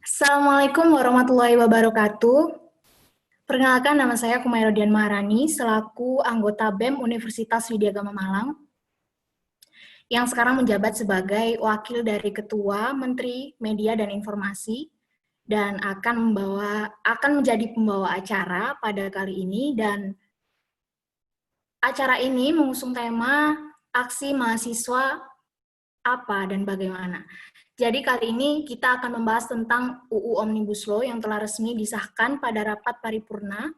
Assalamualaikum warahmatullahi wabarakatuh. Perkenalkan, nama saya Kumairodian Maharani, selaku anggota BEM Universitas Widyagama Malang, yang sekarang menjabat sebagai wakil dari Ketua Menteri Media dan Informasi, dan akan menjadi pembawa acara pada kali ini. Dan acara ini mengusung tema aksi mahasiswa apa dan bagaimana. Jadi kali ini kita akan membahas tentang UU Omnibus Law yang telah resmi disahkan pada rapat paripurna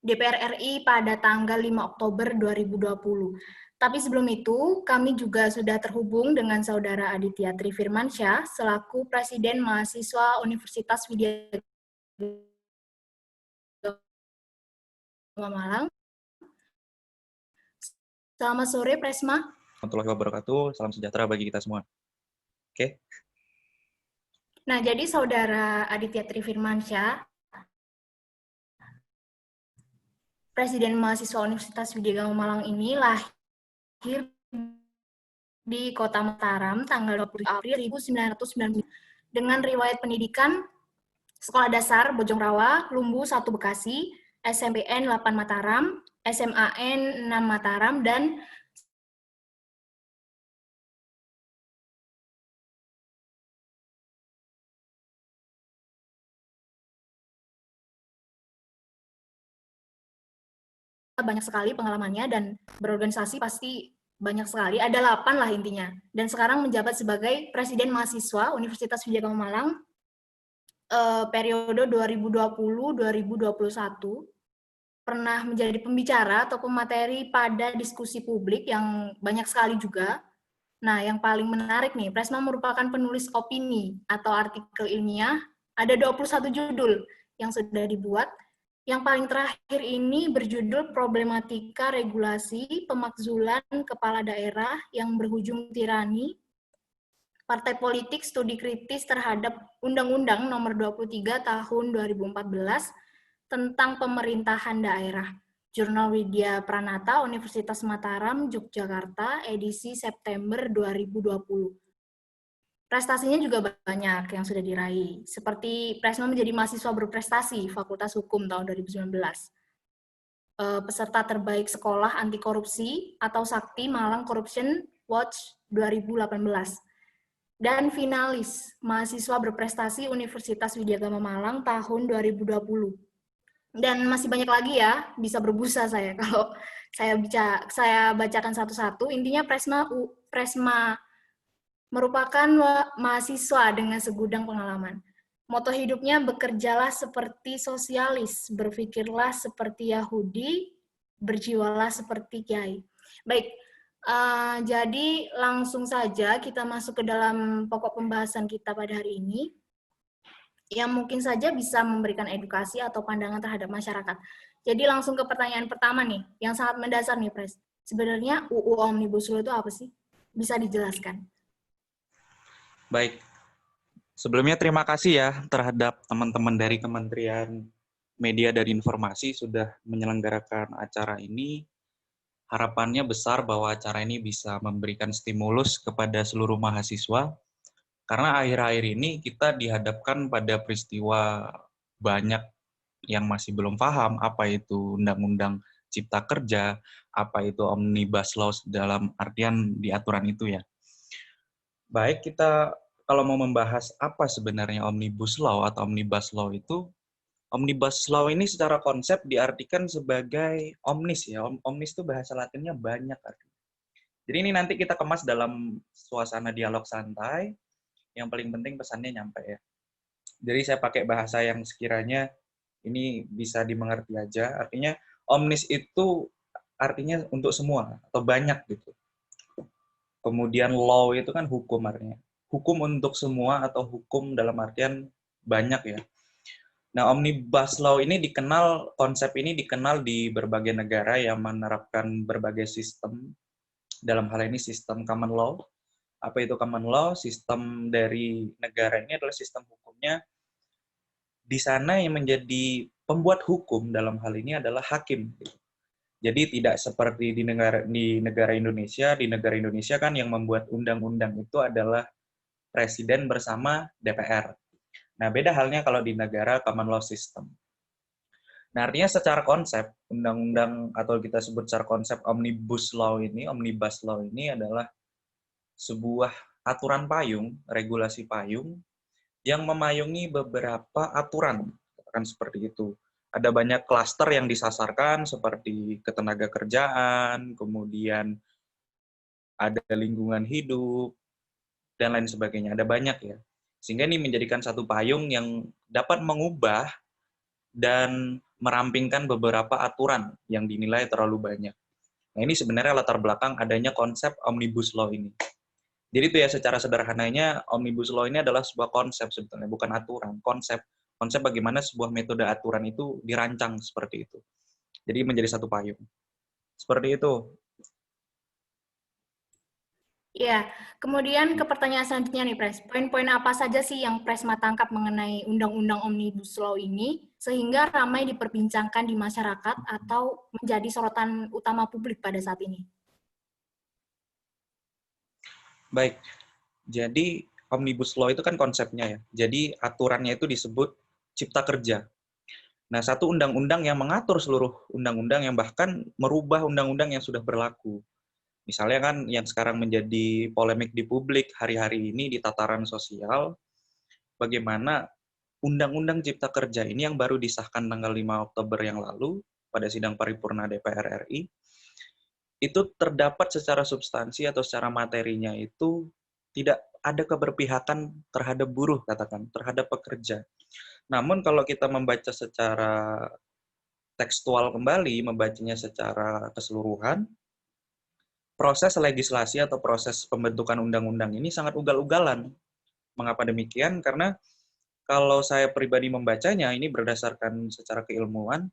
DPR RI pada tanggal 5 Oktober 2020. Tapi sebelum itu, kami juga sudah terhubung dengan Saudara Aditya Trifirmansyah selaku Presiden Mahasiswa Universitas Widyagama Malang. Selamat sore, Presma. Warahmatullahi wabarakatuh. Salam sejahtera bagi kita semua. Oke. Nah, jadi Saudara Aditya Trifirmansyah, Presiden Mahasiswa Universitas Widyagama Malang ini lahir di Kota Mataram tanggal 20 April 1990 dengan riwayat pendidikan Sekolah Dasar Bojong Rawa, Lumbu 1 Bekasi, SMPN 8 Mataram, SMAN 6 Mataram, dan banyak sekali pengalamannya dan berorganisasi pasti banyak sekali, ada 8 lah intinya. Dan sekarang menjabat sebagai Presiden Mahasiswa Universitas Widyagama Malang periode 2020-2021, pernah menjadi pembicara atau pemateri pada diskusi publik yang banyak sekali juga. Nah, yang paling menarik nih, Presma merupakan penulis opini atau artikel ilmiah, ada 21 judul yang sudah dibuat. Yang paling terakhir ini berjudul Problematika Regulasi Pemakzulan Kepala Daerah yang Berujung Tirani, Partai Politik Studi Kritis Terhadap Undang-Undang Nomor 23 Tahun 2014 tentang Pemerintahan Daerah. Jurnal Widya Pranata, Universitas Mataram, Yogyakarta, edisi September 2020. Prestasinya juga banyak yang sudah diraih, seperti Presma menjadi mahasiswa berprestasi Fakultas Hukum tahun 2019, peserta terbaik sekolah anti korupsi atau Sakti Malang Corruption Watch 2018, dan finalis mahasiswa berprestasi Universitas Widyagama Malang tahun 2020. Dan masih banyak lagi ya, bisa berbusa saya kalau saya bacakan satu-satu. Intinya Presma merupakan mahasiswa dengan segudang pengalaman. Moto hidupnya, bekerjalah seperti sosialis, berpikirlah seperti Yahudi, berjiwalah seperti Kiai. Baik, jadi langsung saja kita masuk ke dalam pokok pembahasan kita pada hari ini, yang mungkin saja bisa memberikan edukasi atau pandangan terhadap masyarakat. Jadi langsung ke pertanyaan pertama nih, yang sangat mendasar nih, Pres. Sebenarnya UU Omnibus Law itu apa sih? Bisa dijelaskan? Baik. Sebelumnya terima kasih ya terhadap teman-teman dari Kementerian Media dan Informasi sudah menyelenggarakan acara ini. Harapannya besar bahwa acara ini bisa memberikan stimulus kepada seluruh mahasiswa, karena akhir-akhir ini kita dihadapkan pada peristiwa banyak yang masih belum paham apa itu Undang-Undang Cipta Kerja, apa itu Omnibus Law dalam artian di aturan itu ya. Baik, kita kalau mau membahas apa sebenarnya Omnibus Law atau Omnibus Law itu, Omnibus Law ini secara konsep diartikan sebagai omnis ya. Omnis itu bahasa Latinnya banyak artinya. Jadi ini nanti kita kemas dalam suasana dialog santai, yang paling penting pesannya nyampe ya. Jadi saya pakai bahasa yang sekiranya ini bisa dimengerti aja. Artinya omnis itu artinya untuk semua atau banyak gitu. Kemudian law itu kan hukum artinya. Hukum untuk semua atau hukum dalam artian banyak ya. Nah, Omnibus Law ini dikenal, konsep ini dikenal di berbagai negara yang menerapkan berbagai sistem. Dalam hal ini sistem common law. Apa itu common law? Sistem dari negara ini adalah sistem hukumnya. Di sana yang menjadi pembuat hukum dalam hal ini adalah hakim. Jadi tidak seperti di negara Indonesia. Di negara Indonesia kan yang membuat undang-undang itu adalah Presiden bersama DPR. Nah, beda halnya kalau di negara common law system. Nah, artinya secara konsep, undang-undang atau kita sebut secara konsep omnibus law ini adalah sebuah aturan payung, regulasi payung, yang memayungi beberapa aturan, katakan seperti itu. Ada banyak klaster yang disasarkan, seperti ketenaga kerjaan, kemudian ada lingkungan hidup, dan lain sebagainya. Ada banyak ya. Sehingga ini menjadikan satu payung yang dapat mengubah dan merampingkan beberapa aturan yang dinilai terlalu banyak. Nah, ini sebenarnya latar belakang adanya konsep Omnibus Law ini. Jadi itu ya secara sederhananya, Omnibus Law ini adalah sebuah konsep sebetulnya, bukan aturan. Konsep konsep bagaimana sebuah metode aturan itu dirancang seperti itu. Jadi menjadi satu payung. Seperti itu. Ya, kemudian ke pertanyaan selanjutnya nih, Pres. Poin-poin apa saja sih yang Presma tangkap mengenai Undang-Undang Omnibus Law ini, sehingga ramai diperbincangkan di masyarakat atau menjadi sorotan utama publik pada saat ini? Baik. Jadi Omnibus Law itu kan konsepnya ya. Jadi aturannya itu disebut Cipta Kerja. Nah, satu undang-undang yang mengatur seluruh undang-undang yang bahkan merubah undang-undang yang sudah berlaku. Misalnya kan yang sekarang menjadi polemik di publik hari-hari ini di tataran sosial, bagaimana Undang-Undang Cipta Kerja ini yang baru disahkan tanggal 5 Oktober yang lalu pada sidang paripurna DPR RI, itu terdapat secara substansi atau secara materinya itu tidak ada keberpihakan terhadap buruh, katakan, terhadap pekerja. Namun kalau kita membaca secara tekstual kembali, membacanya secara keseluruhan, proses legislasi atau proses pembentukan undang-undang ini sangat ugal-ugalan. Mengapa demikian? Karena kalau saya pribadi membacanya, ini berdasarkan secara keilmuan,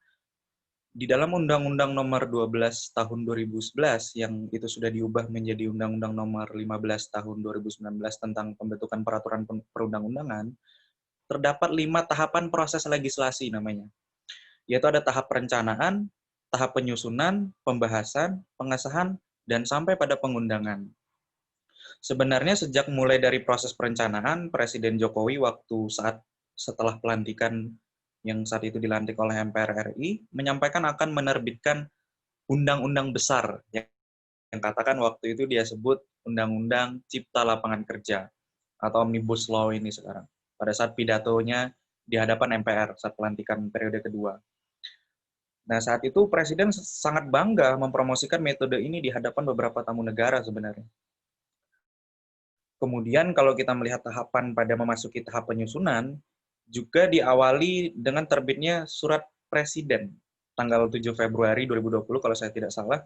di dalam Undang-Undang Nomor 12 Tahun 2011 yang itu sudah diubah menjadi Undang-Undang Nomor 15 Tahun 2019 tentang pembentukan peraturan perundang-undangan, terdapat 5 tahapan proses legislasi namanya. Yaitu ada tahap perencanaan, tahap penyusunan, pembahasan, pengesahan, dan sampai pada pengundangan. Sebenarnya sejak mulai dari proses perencanaan, Presiden Jokowi setelah pelantikan yang saat itu dilantik oleh MPR RI, menyampaikan akan menerbitkan undang-undang besar yang katakan waktu itu dia sebut Undang-Undang Cipta Lapangan Kerja atau Omnibus Law ini sekarang. Pada saat pidatonya di hadapan MPR saat pelantikan periode kedua. Nah, saat itu Presiden sangat bangga mempromosikan metode ini di hadapan beberapa tamu negara sebenarnya. Kemudian kalau kita melihat tahapan pada memasuki tahap penyusunan, juga diawali dengan terbitnya surat Presiden tanggal 7 Februari 2020 kalau saya tidak salah.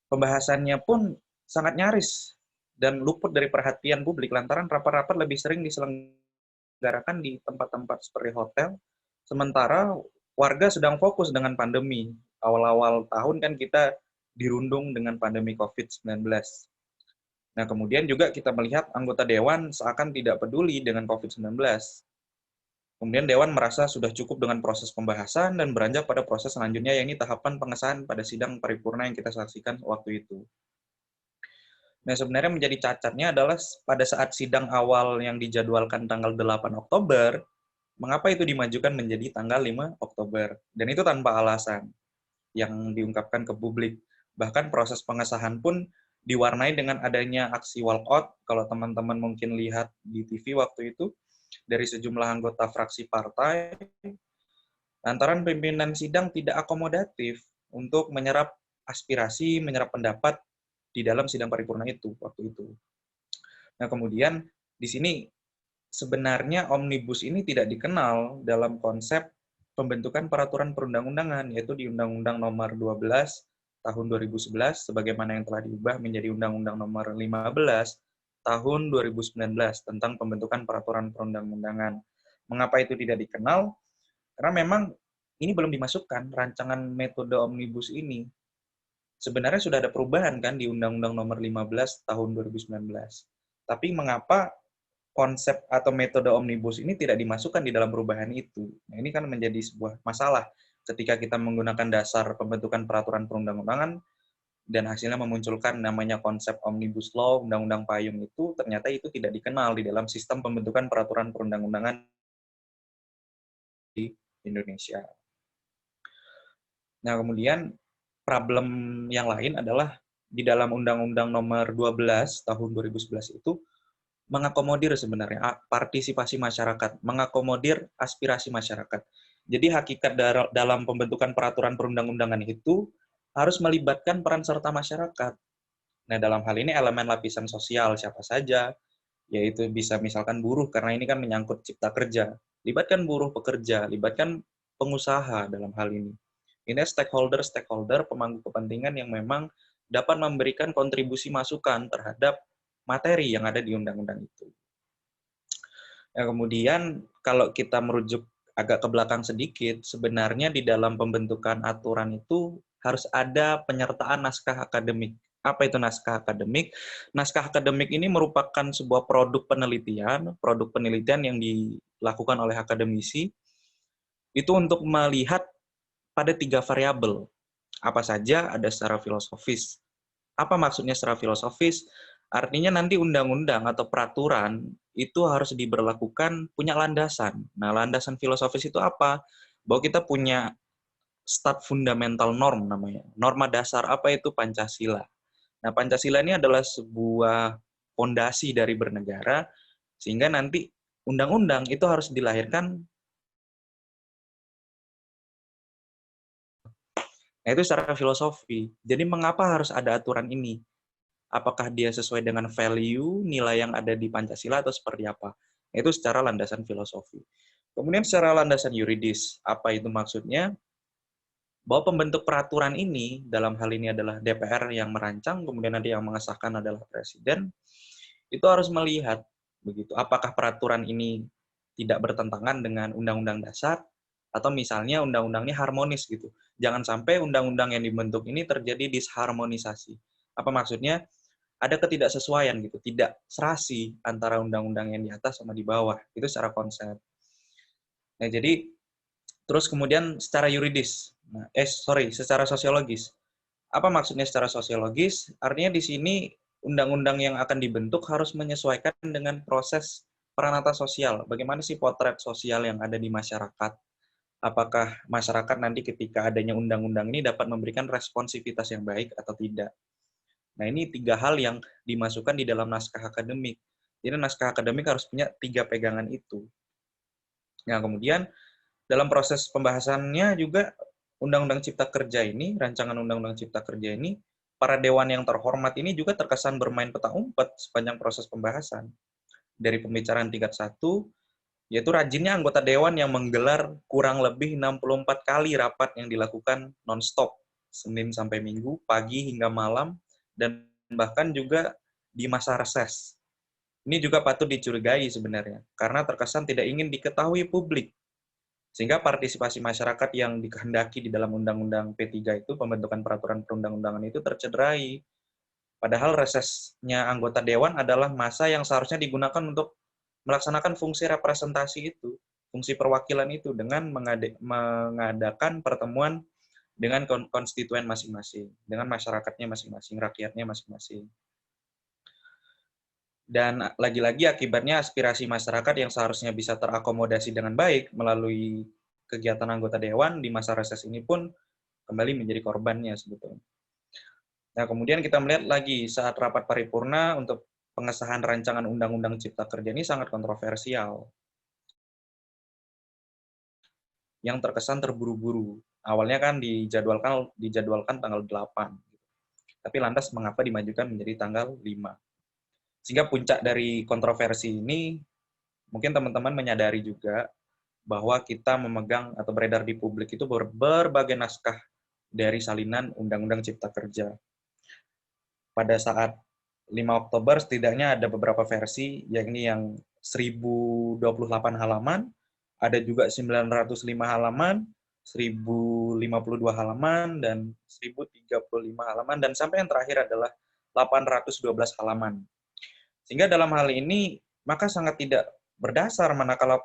Pembahasannya pun sangat nyaris dan luput dari perhatian publik lantaran rapat-rapat lebih sering diselenggarakan di tempat-tempat seperti hotel, sementara warga sedang fokus dengan pandemi. Awal-awal tahun kan kita dirundung dengan pandemi COVID-19. Nah, kemudian juga kita melihat anggota Dewan seakan tidak peduli dengan COVID-19. Kemudian Dewan merasa sudah cukup dengan proses pembahasan dan beranjak pada proses selanjutnya, yakni tahapan pengesahan pada sidang paripurna yang kita saksikan waktu itu. Nah, sebenarnya menjadi cacatnya adalah pada saat sidang awal yang dijadwalkan tanggal 8 Oktober, mengapa itu dimajukan menjadi tanggal 5 Oktober? Dan itu tanpa alasan yang diungkapkan ke publik. Bahkan proses pengesahan pun diwarnai dengan adanya aksi walkout, kalau teman-teman mungkin lihat di TV waktu itu, dari sejumlah anggota fraksi partai, lantaran pimpinan sidang tidak akomodatif untuk menyerap aspirasi, menyerap pendapat di dalam sidang paripurna itu, waktu itu. Nah, kemudian di sini sebenarnya omnibus ini tidak dikenal dalam konsep pembentukan peraturan perundang-undangan, yaitu di Undang-Undang Nomor 12 Tahun 2011, sebagaimana yang telah diubah menjadi Undang-Undang Nomor 15 Tahun 2019 tentang pembentukan peraturan perundang-undangan. Mengapa itu tidak dikenal? Karena memang ini belum dimasukkan rancangan metode omnibus ini. Sebenarnya sudah ada perubahan kan di Undang-Undang Nomor 15 Tahun 2019. Tapi mengapa konsep atau metode omnibus ini tidak dimasukkan di dalam perubahan itu? Nah, ini kan menjadi sebuah masalah ketika kita menggunakan dasar pembentukan peraturan perundang-undangan dan hasilnya memunculkan namanya konsep omnibus law, undang-undang payung itu, ternyata itu tidak dikenal di dalam sistem pembentukan peraturan perundang-undangan Indonesia. Nah, kemudian problem yang lain adalah di dalam Undang-Undang Nomor 12 Tahun 2011 itu mengakomodir sebenarnya partisipasi masyarakat, mengakomodir aspirasi masyarakat. Jadi hakikat dalam pembentukan peraturan perundang-undangan itu harus melibatkan peran serta masyarakat. Nah, dalam hal ini elemen lapisan sosial siapa saja, yaitu bisa misalkan buruh, karena ini kan menyangkut cipta kerja. Libatkan buruh pekerja, libatkan pengusaha dalam hal ini. Ini stakeholder, pemangku kepentingan yang memang dapat memberikan kontribusi masukan terhadap materi yang ada di undang-undang itu. Nah, kemudian kalau kita merujuk agak ke belakang sedikit, sebenarnya di dalam pembentukan aturan itu harus ada penyertaan naskah akademik. Apa itu naskah akademik? Naskah akademik ini merupakan sebuah produk penelitian yang dilakukan oleh akademisi, itu untuk melihat pada 3 variabel. Apa saja? Ada secara filosofis. Apa maksudnya secara filosofis? Artinya nanti undang-undang atau peraturan itu harus diberlakukan punya landasan. Nah, landasan filosofis itu apa? Bahwa kita punya stat fundamental norm namanya. Norma dasar apa itu? Pancasila. Nah, Pancasila ini adalah sebuah fondasi dari bernegara, sehingga nanti undang-undang itu harus dilahirkan. Nah, itu secara filosofi. Jadi mengapa harus ada aturan ini? Apakah dia sesuai dengan value, nilai yang ada di Pancasila atau seperti apa? Itu secara landasan filosofi. Kemudian secara landasan yuridis, apa itu maksudnya? Bahwa pembentuk peraturan ini, dalam hal ini adalah DPR yang merancang, kemudian nanti yang mengesahkan adalah Presiden, itu harus melihat, begitu, apakah peraturan ini tidak bertentangan dengan Undang-Undang Dasar, atau misalnya undang-undangnya harmonis gitu. Jangan sampai undang-undang yang dibentuk ini terjadi disharmonisasi. Apa maksudnya? Ada ketidaksesuaian gitu, tidak serasi antara undang-undang yang di atas sama di bawah. Itu secara konsep. Nah, jadi terus kemudian secara yuridis. Secara sosiologis. Apa maksudnya secara sosiologis? Artinya di sini undang-undang yang akan dibentuk harus menyesuaikan dengan proses peranata sosial. Bagaimana sih potret sosial yang ada di masyarakat? Apakah masyarakat nanti ketika adanya undang-undang ini dapat memberikan responsivitas yang baik atau tidak? Nah, ini 3 hal yang dimasukkan di dalam naskah akademik. Jadi naskah akademik harus punya 3 pegangan itu. Nah, kemudian dalam proses pembahasannya juga Undang-Undang Cipta Kerja ini, rancangan Undang-Undang Cipta Kerja ini, para dewan yang terhormat ini juga terkesan bermain petak umpet sepanjang proses pembahasan. Dari pembicaraan tingkat 1, yaitu rajinnya anggota dewan yang menggelar kurang lebih 64 kali rapat yang dilakukan non-stop, Senin sampai Minggu, pagi hingga malam, dan bahkan juga di masa reses. Ini juga patut dicurigai sebenarnya, karena terkesan tidak ingin diketahui publik. Sehingga partisipasi masyarakat yang dikehendaki di dalam Undang-Undang P3 itu, pembentukan peraturan perundang-undangan itu tercederai. Padahal resesnya anggota dewan adalah masa yang seharusnya digunakan untuk melaksanakan fungsi representasi itu, fungsi perwakilan itu, dengan mengadakan pertemuan dengan konstituen masing-masing, dengan masyarakatnya masing-masing, rakyatnya masing-masing. Dan lagi-lagi akibatnya aspirasi masyarakat yang seharusnya bisa terakomodasi dengan baik melalui kegiatan anggota dewan di masa reses ini pun kembali menjadi korbannya sebetulnya. Nah, kemudian kita melihat lagi saat rapat paripurna untuk pengesahan rancangan Undang-Undang Cipta Kerja ini sangat kontroversial, yang terkesan terburu-buru. Awalnya kan dijadwalkan tanggal 8. Tapi lantas mengapa dimajukan menjadi tanggal 5? Sehingga puncak dari kontroversi ini, mungkin teman-teman menyadari juga bahwa kita memegang atau beredar di publik itu berbagai naskah dari salinan Undang-Undang Cipta Kerja. Pada saat 5 Oktober setidaknya ada beberapa versi, yakni yang 1028 halaman, ada juga 905 halaman, 1052 halaman, dan 1035 halaman, dan sampai yang terakhir adalah 812 halaman. Sehingga dalam hal ini, maka sangat tidak berdasar manakala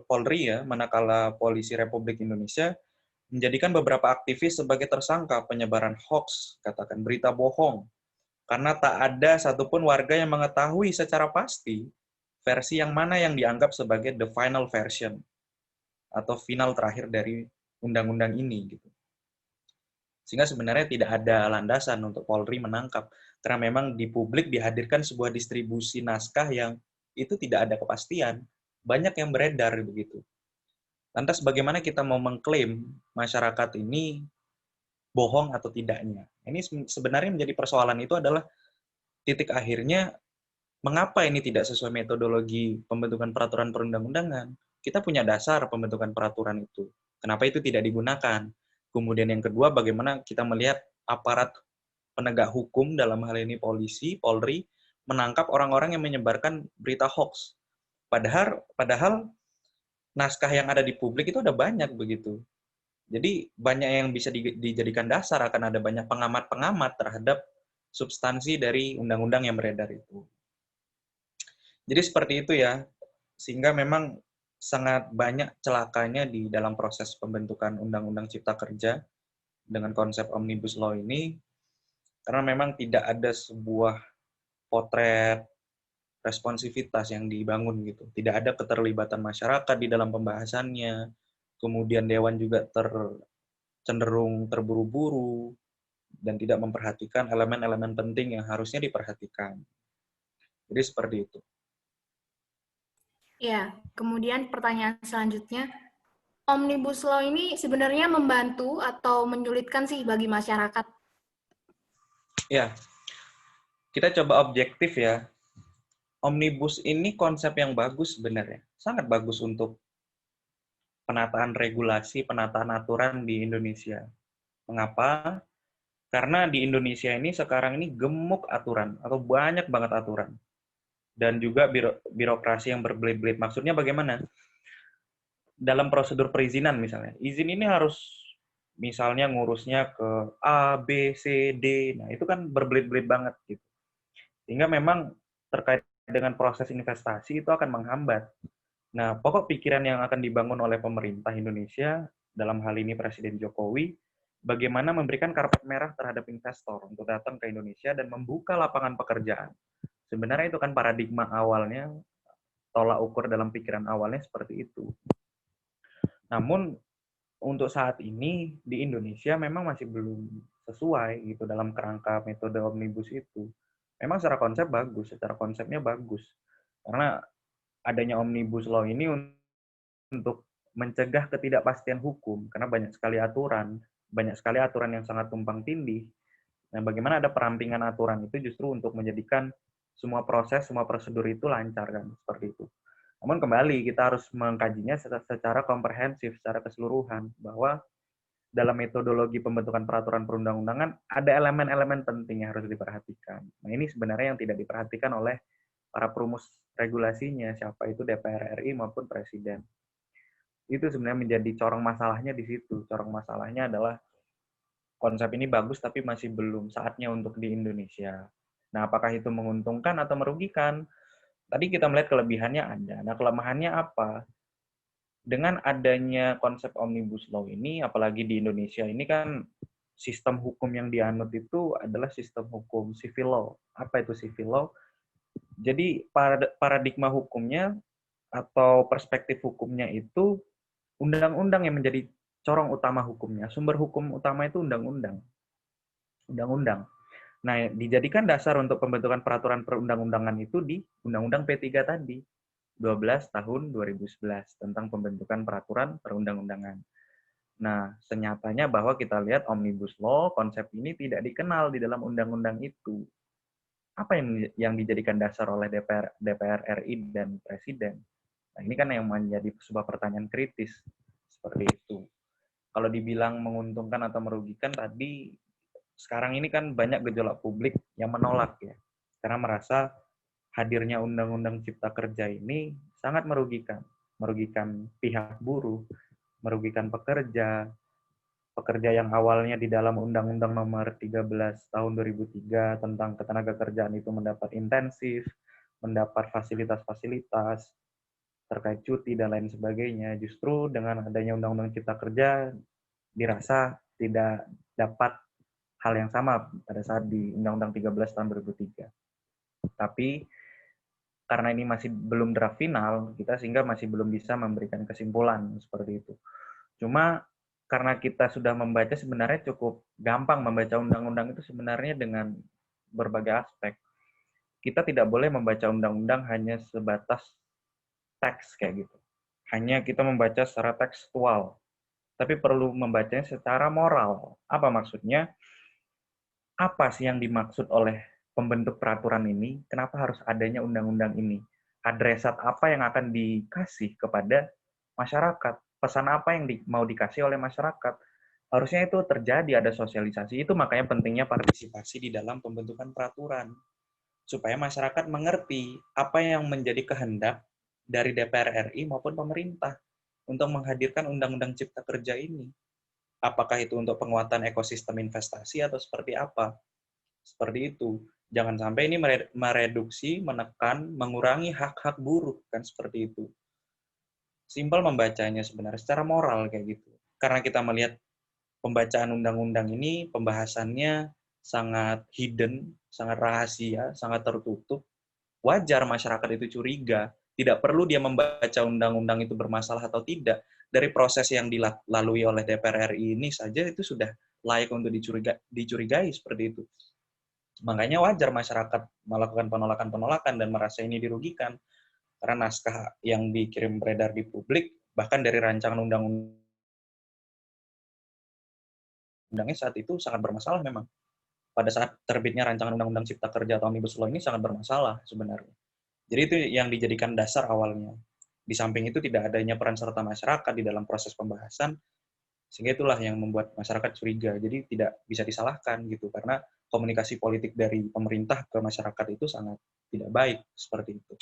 Polri, manakala Polisi Republik Indonesia, menjadikan beberapa aktivis sebagai tersangka penyebaran hoax, katakan berita bohong, karena tak ada satupun warga yang mengetahui secara pasti versi yang mana yang dianggap sebagai the final version. atau final terakhir dari undang-undang ini gitu. Sehingga sebenarnya tidak ada landasan untuk Polri menangkap, karena memang di publik dihadirkan sebuah distribusi naskah yang itu tidak ada kepastian, banyak yang beredar begitu. Lantas bagaimana kita mau mengklaim masyarakat ini bohong atau tidaknya? Ini sebenarnya menjadi persoalan itu adalah titik akhirnya mengapa ini tidak sesuai metodologi pembentukan peraturan perundang-undangan. Kita punya dasar pembentukan peraturan itu. Kenapa itu tidak digunakan? Kemudian yang kedua, bagaimana kita melihat aparat penegak hukum, dalam hal ini polisi, Polri, menangkap orang-orang yang menyebarkan berita hoax. Padahal naskah yang ada di publik itu ada banyak begitu. Jadi banyak yang bisa dijadikan dasar, akan ada banyak pengamat-pengamat terhadap substansi dari undang-undang yang beredar itu. Jadi seperti itu ya, sehingga memang sangat banyak celakanya di dalam proses pembentukan Undang-Undang Cipta Kerja dengan konsep Omnibus Law ini, karena memang tidak ada sebuah potret responsivitas yang dibangun gitu. Tidak ada keterlibatan masyarakat di dalam pembahasannya, kemudian Dewan juga cenderung terburu-buru, dan tidak memperhatikan elemen-elemen penting yang harusnya diperhatikan. Jadi seperti itu. Ya, kemudian pertanyaan selanjutnya, Omnibus Law ini sebenarnya membantu atau menyulitkan sih bagi masyarakat? Ya, kita coba objektif ya. Omnibus ini konsep yang bagus sebenarnya. Sangat bagus untuk penataan regulasi, penataan aturan di Indonesia. Mengapa? Karena di Indonesia ini sekarang ini gemuk aturan, atau banyak banget aturan. Dan juga birokrasi yang berbelit-belit. Maksudnya bagaimana? Dalam prosedur perizinan misalnya, izin ini harus misalnya ngurusnya ke A, B, C, D. Nah, itu kan berbelit-belit banget gitu. Sehingga memang terkait dengan proses investasi itu akan menghambat. Nah, pokok pikiran yang akan dibangun oleh pemerintah Indonesia, dalam hal ini Presiden Jokowi, bagaimana memberikan karpet merah terhadap investor untuk datang ke Indonesia dan membuka lapangan pekerjaan. Sebenarnya itu kan paradigma awalnya, tolak ukur dalam pikiran awalnya seperti itu. Namun, untuk saat ini di Indonesia memang masih belum sesuai gitu dalam kerangka metode omnibus itu. Memang secara konsep bagus, secara konsepnya bagus. Karena adanya omnibus law ini untuk mencegah ketidakpastian hukum, karena banyak sekali aturan yang sangat tumpang tindih. Nah, bagaimana ada perampingan aturan itu justru untuk menjadikan semua proses, semua prosedur itu lancar kan, seperti itu. Namun kembali kita harus mengkajinya secara komprehensif, secara keseluruhan, bahwa dalam metodologi pembentukan peraturan perundang-undangan ada elemen-elemen penting yang harus diperhatikan. Nah, ini sebenarnya yang tidak diperhatikan oleh para perumus regulasinya, siapa itu DPR RI maupun Presiden. Itu sebenarnya menjadi corong masalahnya di situ. Corong masalahnya adalah konsep ini bagus tapi masih belum saatnya untuk di Indonesia. Nah, apakah itu menguntungkan atau merugikan? Tadi kita melihat kelebihannya ada. Nah, kelemahannya apa? Dengan adanya konsep Omnibus Law ini, apalagi di Indonesia ini kan sistem hukum yang dianut itu adalah sistem hukum civil law. Apa itu civil law? Jadi paradigma hukumnya atau perspektif hukumnya itu undang-undang yang menjadi corong utama hukumnya. Sumber hukum utama itu undang-undang. Undang-undang. Nah, dijadikan dasar untuk pembentukan peraturan perundang-undangan itu di Undang-Undang P3 tadi, 12 tahun 2011 tentang pembentukan peraturan perundang-undangan. Nah, senyatanya bahwa kita lihat Omnibus Law, konsep ini tidak dikenal di dalam undang-undang itu. Apa yang dijadikan dasar oleh DPR RI dan Presiden? Nah, ini kan yang menjadi sebuah pertanyaan kritis. Seperti itu. Kalau dibilang menguntungkan atau merugikan tadi, sekarang ini kan banyak gejolak publik yang menolak ya. Karena merasa hadirnya Undang-Undang Cipta Kerja ini sangat merugikan. Merugikan pihak buruh, merugikan pekerja, pekerja yang awalnya di dalam Undang-Undang Nomor 13 Tahun 2003 tentang ketenagakerjaan itu mendapat intensif, mendapat fasilitas-fasilitas terkait cuti dan lain sebagainya. Justru dengan adanya Undang-Undang Cipta Kerja dirasa tidak dapat hal yang sama pada saat di Undang-Undang 13 tahun 2003. Tapi karena ini masih belum draft final, kita sehingga masih belum bisa memberikan kesimpulan seperti itu. Cuma karena kita sudah membaca, sebenarnya cukup gampang membaca undang-undang itu sebenarnya dengan berbagai aspek. Kita tidak boleh membaca undang-undang hanya sebatas teks kayak gitu. Hanya kita membaca secara tekstual, tapi perlu membacanya secara moral. Apa maksudnya? Apa sih yang dimaksud oleh pembentuk peraturan ini? Kenapa harus adanya undang-undang ini? Adresat apa yang akan dikasih kepada masyarakat? Pesan apa yang mau dikasih oleh masyarakat? Harusnya itu terjadi, ada sosialisasi. Itu makanya pentingnya partisipasi di dalam pembentukan peraturan. Supaya masyarakat mengerti apa yang menjadi kehendak dari DPR RI maupun pemerintah untuk menghadirkan Undang-Undang Cipta Kerja ini. Apakah itu untuk penguatan ekosistem investasi atau seperti apa? Seperti itu. Jangan sampai ini mereduksi, menekan, mengurangi hak-hak buruh, kan seperti itu. Simpel membacanya sebenarnya secara moral kayak gitu. Karena kita melihat pembacaan undang-undang ini, pembahasannya sangat hidden, sangat rahasia, sangat tertutup. Wajar masyarakat itu curiga. Tidak perlu dia membaca undang-undang itu bermasalah atau tidak. Dari proses yang dilalui oleh DPR RI ini saja itu sudah layak untuk dicurigai seperti itu. Makanya wajar masyarakat melakukan penolakan-penolakan dan merasa ini dirugikan. Karena naskah yang dikirim beredar di publik, bahkan dari rancangan undang-undangnya saat itu sangat bermasalah memang. Pada saat terbitnya rancangan undang-undang Cipta Kerja atau Omnibus Law ini sangat bermasalah sebenarnya. Jadi itu yang dijadikan dasar awalnya. Di samping itu tidak adanya peran serta masyarakat di dalam proses pembahasan, sehingga itulah yang membuat masyarakat curiga. Jadi tidak bisa disalahkan gitu, karena komunikasi politik dari pemerintah ke masyarakat itu sangat tidak baik seperti itu.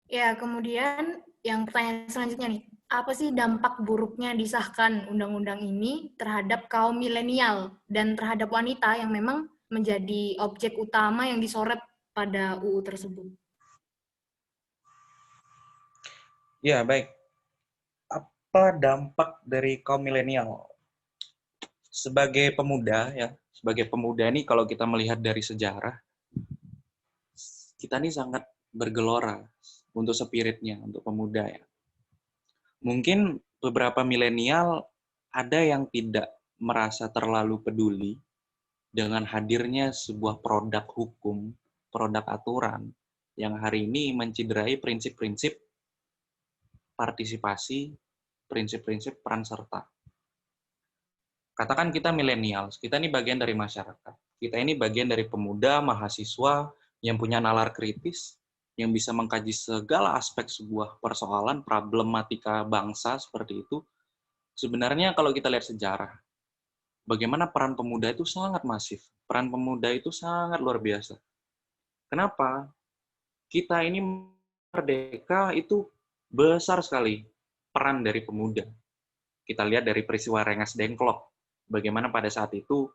Ya, kemudian yang pertanyaan selanjutnya nih, apa sih dampak buruknya disahkan undang-undang ini terhadap kaum milenial dan terhadap wanita yang memang menjadi objek utama yang disorot pada UU tersebut? Ya, baik. Apa dampak dari kaum milenial? Sebagai pemuda, ya, sebagai pemuda ini kalau kita melihat dari sejarah, kita ini sangat bergelora untuk spiritnya, untuk pemuda ya. Mungkin beberapa milenial ada yang tidak merasa terlalu peduli dengan hadirnya sebuah produk hukum, produk aturan yang hari ini menciderai prinsip-prinsip partisipasi, prinsip-prinsip peran serta. Katakan kita milenial, kita ini bagian dari masyarakat. Kita ini bagian dari pemuda, mahasiswa yang punya nalar kritis, yang bisa mengkaji segala aspek sebuah persoalan, problematika bangsa seperti itu. Sebenarnya kalau kita lihat sejarah, bagaimana peran pemuda itu sangat masif. Peran pemuda itu sangat luar biasa. Kenapa? Kita ini merdeka itu besar sekali peran dari pemuda. Kita lihat dari peristiwa Rengas Dengklok, bagaimana pada saat itu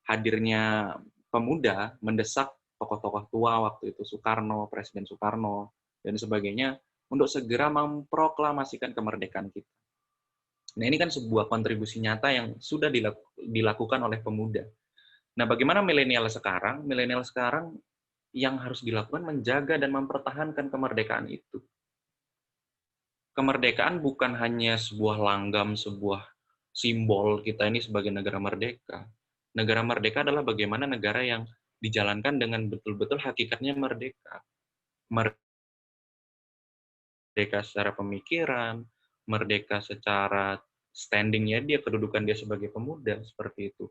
hadirnya pemuda mendesak tokoh-tokoh tua waktu itu, Soekarno, Presiden Soekarno, dan sebagainya, untuk segera memproklamasikan kemerdekaan kita. Nah, ini kan sebuah kontribusi nyata yang sudah dilakukan oleh pemuda. Nah, bagaimana milenial sekarang? Milenial sekarang yang harus dilakukan menjaga dan mempertahankan kemerdekaan itu. Kemerdekaan bukan hanya sebuah langgam, sebuah simbol kita ini sebagai negara merdeka. Negara merdeka adalah bagaimana negara yang dijalankan dengan betul-betul hakikatnya merdeka. Merdeka secara pemikiran, merdeka secara standingnya dia, kedudukan dia sebagai pemuda, seperti itu.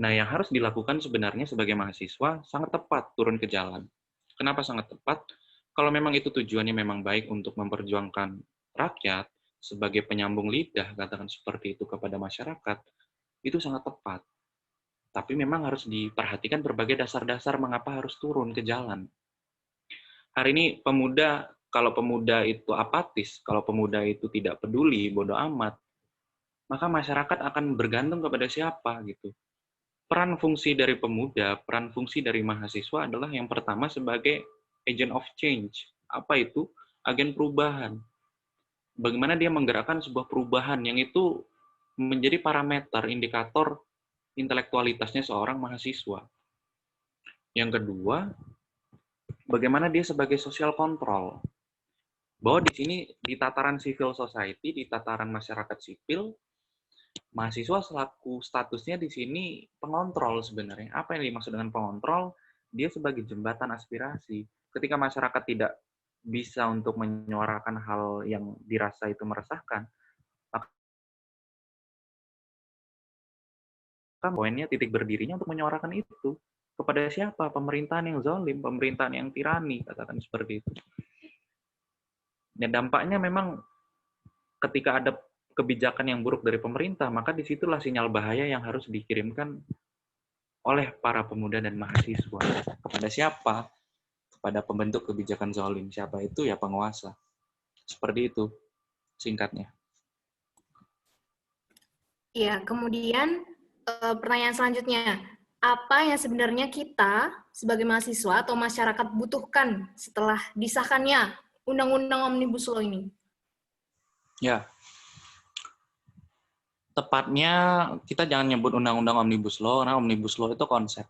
Nah, yang harus dilakukan sebenarnya sebagai mahasiswa sangat tepat turun ke jalan. Kenapa sangat tepat? Kalau memang itu tujuannya memang baik untuk memperjuangkan rakyat sebagai penyambung lidah, katakan seperti itu kepada masyarakat, itu sangat tepat. Tapi memang harus diperhatikan berbagai dasar-dasar mengapa harus turun ke jalan. Hari ini pemuda, kalau pemuda itu apatis, kalau pemuda itu tidak peduli, bodoh amat, maka masyarakat akan bergantung kepada siapa gitu. Peran fungsi dari pemuda, peran fungsi dari mahasiswa adalah yang pertama sebagai agent of change. Apa itu? Agen perubahan. Bagaimana dia menggerakkan sebuah perubahan yang itu menjadi parameter, indikator intelektualitasnya seorang mahasiswa. Yang kedua, bagaimana dia sebagai social control. Bahwa di sini di tataran civil society, di tataran masyarakat sipil, mahasiswa selaku statusnya di sini pengontrol sebenarnya. Apa yang dimaksud dengan pengontrol? Dia sebagai jembatan aspirasi. Ketika masyarakat tidak bisa untuk menyuarakan hal yang dirasa itu meresahkan, maka poinnya titik berdirinya untuk menyuarakan itu. Kepada siapa? Pemerintahan yang zalim, pemerintahan yang tirani, katakan seperti itu. Dan dampaknya memang ketika ada kebijakan yang buruk dari pemerintah, maka disitulah sinyal bahaya yang harus dikirimkan oleh para pemuda dan mahasiswa. Kepada siapa? Kepada pembentuk kebijakan zalim. Siapa itu? Ya penguasa. Seperti itu singkatnya. Ya, kemudian pertanyaan selanjutnya, apa yang sebenarnya kita sebagai mahasiswa atau masyarakat butuhkan setelah disahkannya Undang-Undang Omnibus Law ini? Ya, tepatnya kita jangan nyebut Undang-Undang Omnibus Law, karena Omnibus Law itu konsep.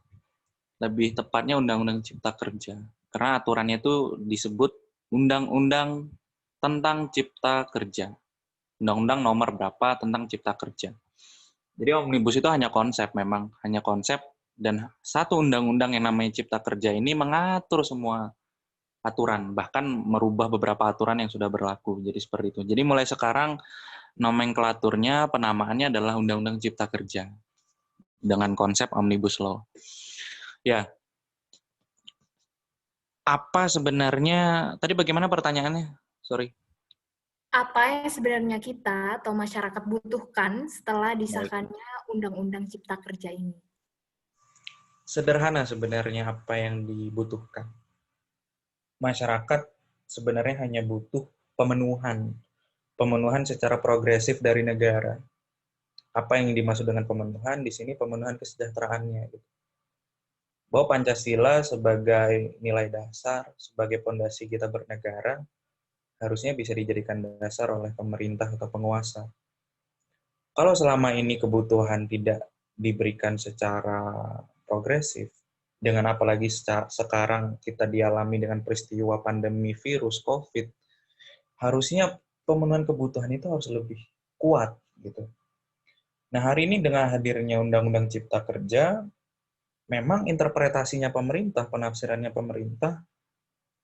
Lebih tepatnya Undang-Undang Cipta Kerja. Karena aturannya itu disebut Undang-Undang tentang Cipta Kerja. Undang-Undang nomor berapa tentang Cipta Kerja. Jadi Omnibus itu hanya konsep, memang hanya konsep, dan satu undang-undang yang namanya Cipta Kerja ini mengatur semua aturan, bahkan merubah beberapa aturan yang sudah berlaku. Jadi seperti itu. Jadi mulai sekarang nomenklaturnya, penamaannya adalah Undang-Undang Cipta Kerja dengan konsep Omnibus Law. Ya, apa sebenarnya, tadi bagaimana pertanyaannya? Sorry. Apa yang sebenarnya kita atau masyarakat butuhkan setelah Baik. disahkannya Undang-Undang Cipta Kerja ini? Sederhana sebenarnya apa yang dibutuhkan. Masyarakat sebenarnya hanya butuh pemenuhan. Pemenuhan secara progresif dari negara. Apa yang dimaksud dengan pemenuhan? Di sini pemenuhan kesejahteraannya. Bahwa Pancasila sebagai nilai dasar, sebagai fondasi kita bernegara, harusnya bisa dijadikan dasar oleh pemerintah atau penguasa. Kalau selama ini kebutuhan tidak diberikan secara progresif, dengan apalagi sekarang kita dialami dengan peristiwa pandemi virus COVID, harusnya pemenuhan kebutuhan itu harus lebih kuat gitu. Nah, hari ini dengan hadirnya Undang-Undang Cipta Kerja, memang interpretasinya pemerintah, penafsirannya pemerintah,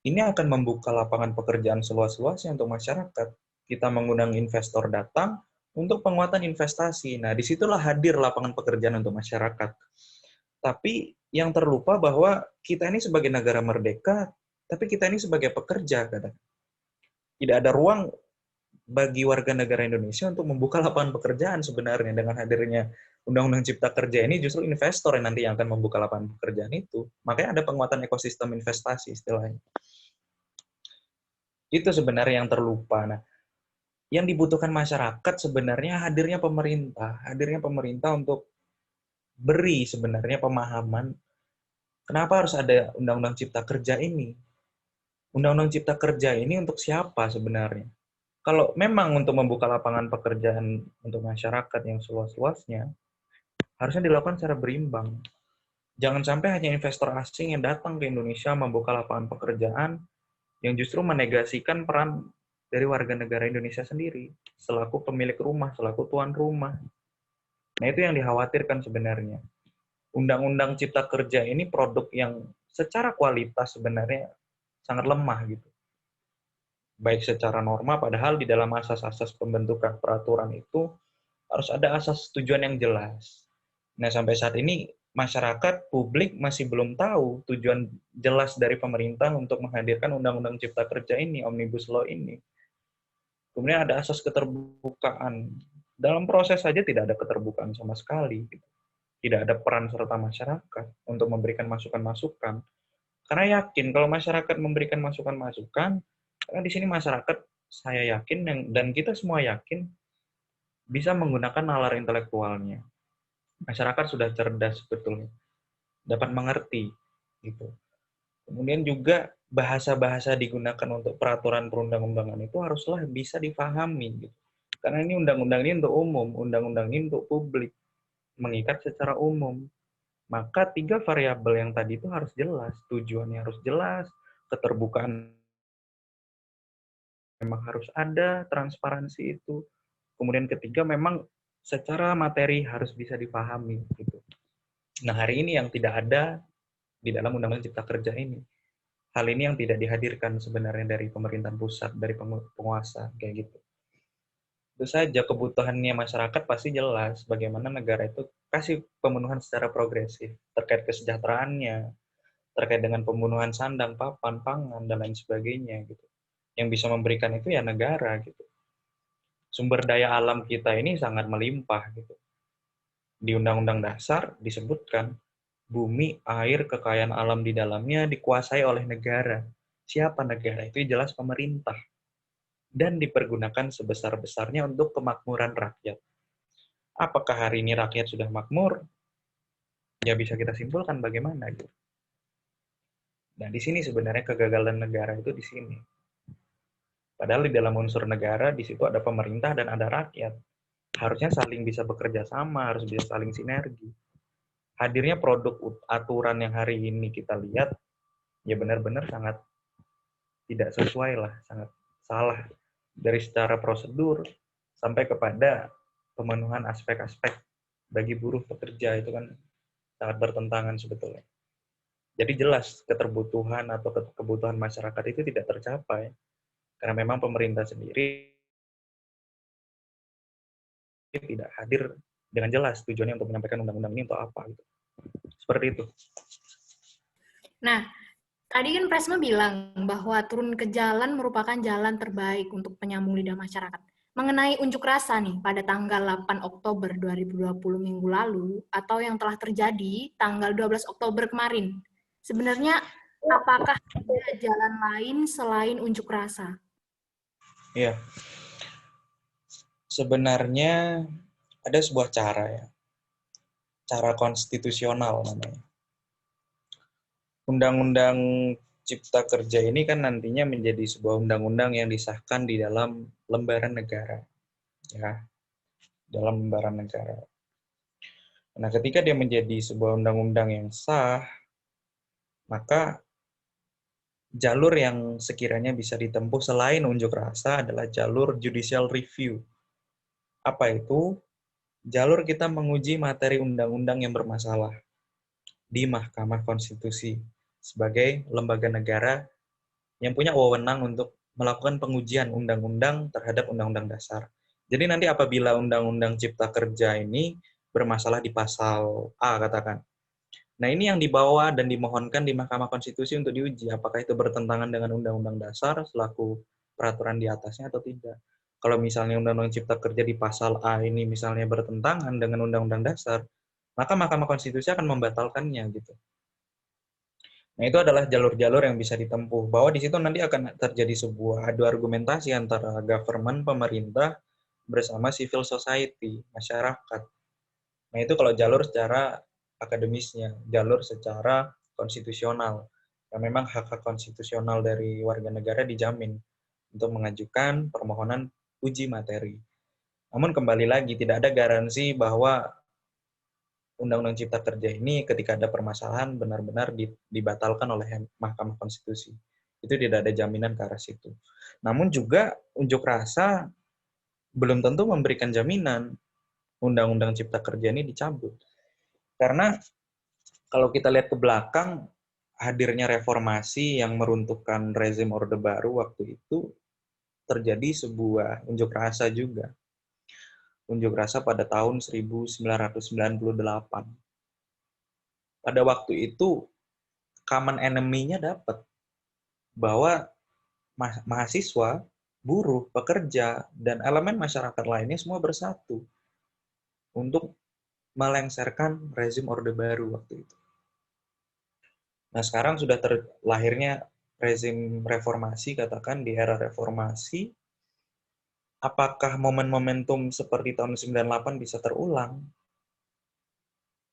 ini akan membuka lapangan pekerjaan seluas-luasnya untuk masyarakat. Kita mengundang investor datang untuk penguatan investasi. Nah, disitulah hadir lapangan pekerjaan untuk masyarakat. Tapi yang terlupa bahwa kita ini sebagai negara merdeka, tapi kita ini sebagai pekerja, kadang tidak ada ruang bagi warga negara Indonesia untuk membuka lapangan pekerjaan sebenarnya. Dengan hadirnya Undang-Undang Cipta Kerja ini justru investor yang nanti yang akan membuka lapangan pekerjaan itu. Makanya ada penguatan ekosistem investasi istilahnya. Itu sebenarnya yang terlupa. Nah, yang dibutuhkan masyarakat sebenarnya hadirnya pemerintah untuk beri sebenarnya pemahaman kenapa harus ada Undang-Undang Cipta Kerja ini. Undang-Undang Cipta Kerja ini untuk siapa sebenarnya? Kalau memang untuk membuka lapangan pekerjaan untuk masyarakat yang seluas-luasnya, harusnya dilakukan secara berimbang. Jangan sampai hanya investor asing yang datang ke Indonesia membuka lapangan pekerjaan yang justru menegasikan peran dari warga negara Indonesia sendiri, selaku pemilik rumah, selaku tuan rumah. Nah, itu yang dikhawatirkan sebenarnya. Undang-Undang Cipta Kerja ini produk yang secara kualitas sebenarnya sangat lemah gitu. Baik secara norma, padahal di dalam asas-asas pembentukan peraturan itu harus ada asas tujuan yang jelas. Nah, sampai saat ini masyarakat, publik masih belum tahu tujuan jelas dari pemerintah untuk menghadirkan Undang-Undang Cipta Kerja ini, Omnibus Law ini. Kemudian ada asas keterbukaan. Dalam proses saja tidak ada keterbukaan sama sekali. Tidak ada peran serta masyarakat untuk memberikan masukan-masukan. Karena yakin kalau masyarakat memberikan masukan-masukan, karena di sini masyarakat saya yakin dan kita semua yakin bisa menggunakan nalar intelektualnya. Masyarakat sudah cerdas sebetulnya, dapat mengerti gitu. Kemudian juga bahasa-bahasa digunakan untuk peraturan perundang-undangan itu haruslah bisa difahami gitu. Karena ini undang-undang ini untuk umum, undang-undang ini untuk publik, mengikat secara umum. Maka 3 variabel yang tadi itu harus jelas, tujuannya harus jelas, keterbukaan memang harus ada, transparansi itu. Kemudian ketiga, memang secara materi harus bisa dipahami gitu. Nah, hari ini yang tidak ada di dalam Undang-Undang Cipta Kerja ini. Hal ini yang tidak dihadirkan sebenarnya dari pemerintahan pusat, dari penguasa, kayak gitu. Itu saja kebutuhannya masyarakat pasti jelas bagaimana negara itu kasih pemenuhan secara progresif terkait kesejahteraannya, terkait dengan pembunuhan sandang, papan, pangan, dan lain sebagainya gitu. Yang bisa memberikan itu ya negara gitu. Sumber daya alam kita ini sangat melimpah gitu. Di Undang-Undang Dasar disebutkan bumi, air, kekayaan alam di dalamnya dikuasai oleh negara. Siapa negara? Itu jelas pemerintah. Dan dipergunakan sebesar-besarnya untuk kemakmuran rakyat. Apakah hari ini rakyat sudah makmur? Ya bisa kita simpulkan bagaimana gitu. Nah, di sini sebenarnya kegagalan negara itu di sini. Padahal di dalam unsur negara, di situ ada pemerintah dan ada rakyat. Harusnya saling bisa bekerja sama, harus bisa saling sinergi. Hadirnya produk aturan yang hari ini kita lihat, ya benar-benar sangat tidak sesuai lah, sangat salah. Dari secara prosedur sampai kepada pemenuhan aspek-aspek bagi buruh pekerja itu kan sangat bertentangan sebetulnya. Jadi jelas keterbutuhan atau kebutuhan masyarakat itu tidak tercapai karena memang pemerintah sendiri tidak hadir dengan jelas tujuannya untuk menyampaikan undang-undang ini untuk apa gitu. Seperti itu. Nah, tadi kan Presma bilang bahwa turun ke jalan merupakan jalan terbaik untuk penyambung lidah masyarakat. Mengenai unjuk rasa nih pada tanggal 8 Oktober 2020 minggu lalu atau yang telah terjadi tanggal 12 Oktober kemarin. Sebenarnya apakah ada jalan lain selain unjuk rasa? Iya. Sebenarnya ada sebuah cara ya. Cara konstitusional namanya. Undang-Undang Cipta Kerja ini kan nantinya menjadi sebuah undang-undang yang disahkan di dalam lembaran negara. Ya, dalam lembaran negara. Nah, ketika dia menjadi sebuah undang-undang yang sah, maka jalur yang sekiranya bisa ditempuh selain unjuk rasa adalah jalur judicial review. Apa itu? Jalur kita menguji materi undang-undang yang bermasalah di Mahkamah Konstitusi sebagai lembaga negara yang punya wewenang untuk melakukan pengujian undang-undang terhadap undang-undang dasar. Jadi nanti apabila undang-undang Cipta Kerja ini bermasalah di pasal A katakan. Nah, ini yang dibawa dan dimohonkan di Mahkamah Konstitusi untuk diuji apakah itu bertentangan dengan undang-undang dasar selaku peraturan di atasnya atau tidak. Kalau misalnya undang-undang Cipta Kerja di pasal A ini misalnya bertentangan dengan undang-undang dasar, maka Mahkamah Konstitusi akan membatalkannya gitu. Nah, itu adalah jalur-jalur yang bisa ditempuh. Bahwa di situ nanti akan terjadi sebuah adu argumentasi antara government, pemerintah, bersama civil society, masyarakat. Nah, itu kalau jalur secara akademisnya, jalur secara konstitusional. Yang memang hak-hak konstitusional dari warga negara dijamin untuk mengajukan permohonan uji materi. Namun kembali lagi, tidak ada garansi bahwa Undang-Undang Cipta Kerja ini ketika ada permasalahan benar-benar dibatalkan oleh Mahkamah Konstitusi. Itu tidak ada jaminan ke arah situ. Namun juga unjuk rasa belum tentu memberikan jaminan Undang-Undang Cipta Kerja ini dicabut. Karena kalau kita lihat ke belakang, hadirnya reformasi yang meruntuhkan rezim Orde Baru waktu itu terjadi sebuah unjuk rasa juga. Unjuk rasa pada tahun 1998. Pada waktu itu common enemy-nya dapat bahwa mahasiswa, buruh, pekerja, dan elemen masyarakat lainnya semua bersatu untuk melengsarkan rezim Orde Baru waktu itu. Nah, sekarang sudah terlahirnya rezim reformasi, katakan di era reformasi, apakah momen-momentum seperti tahun 98 bisa terulang?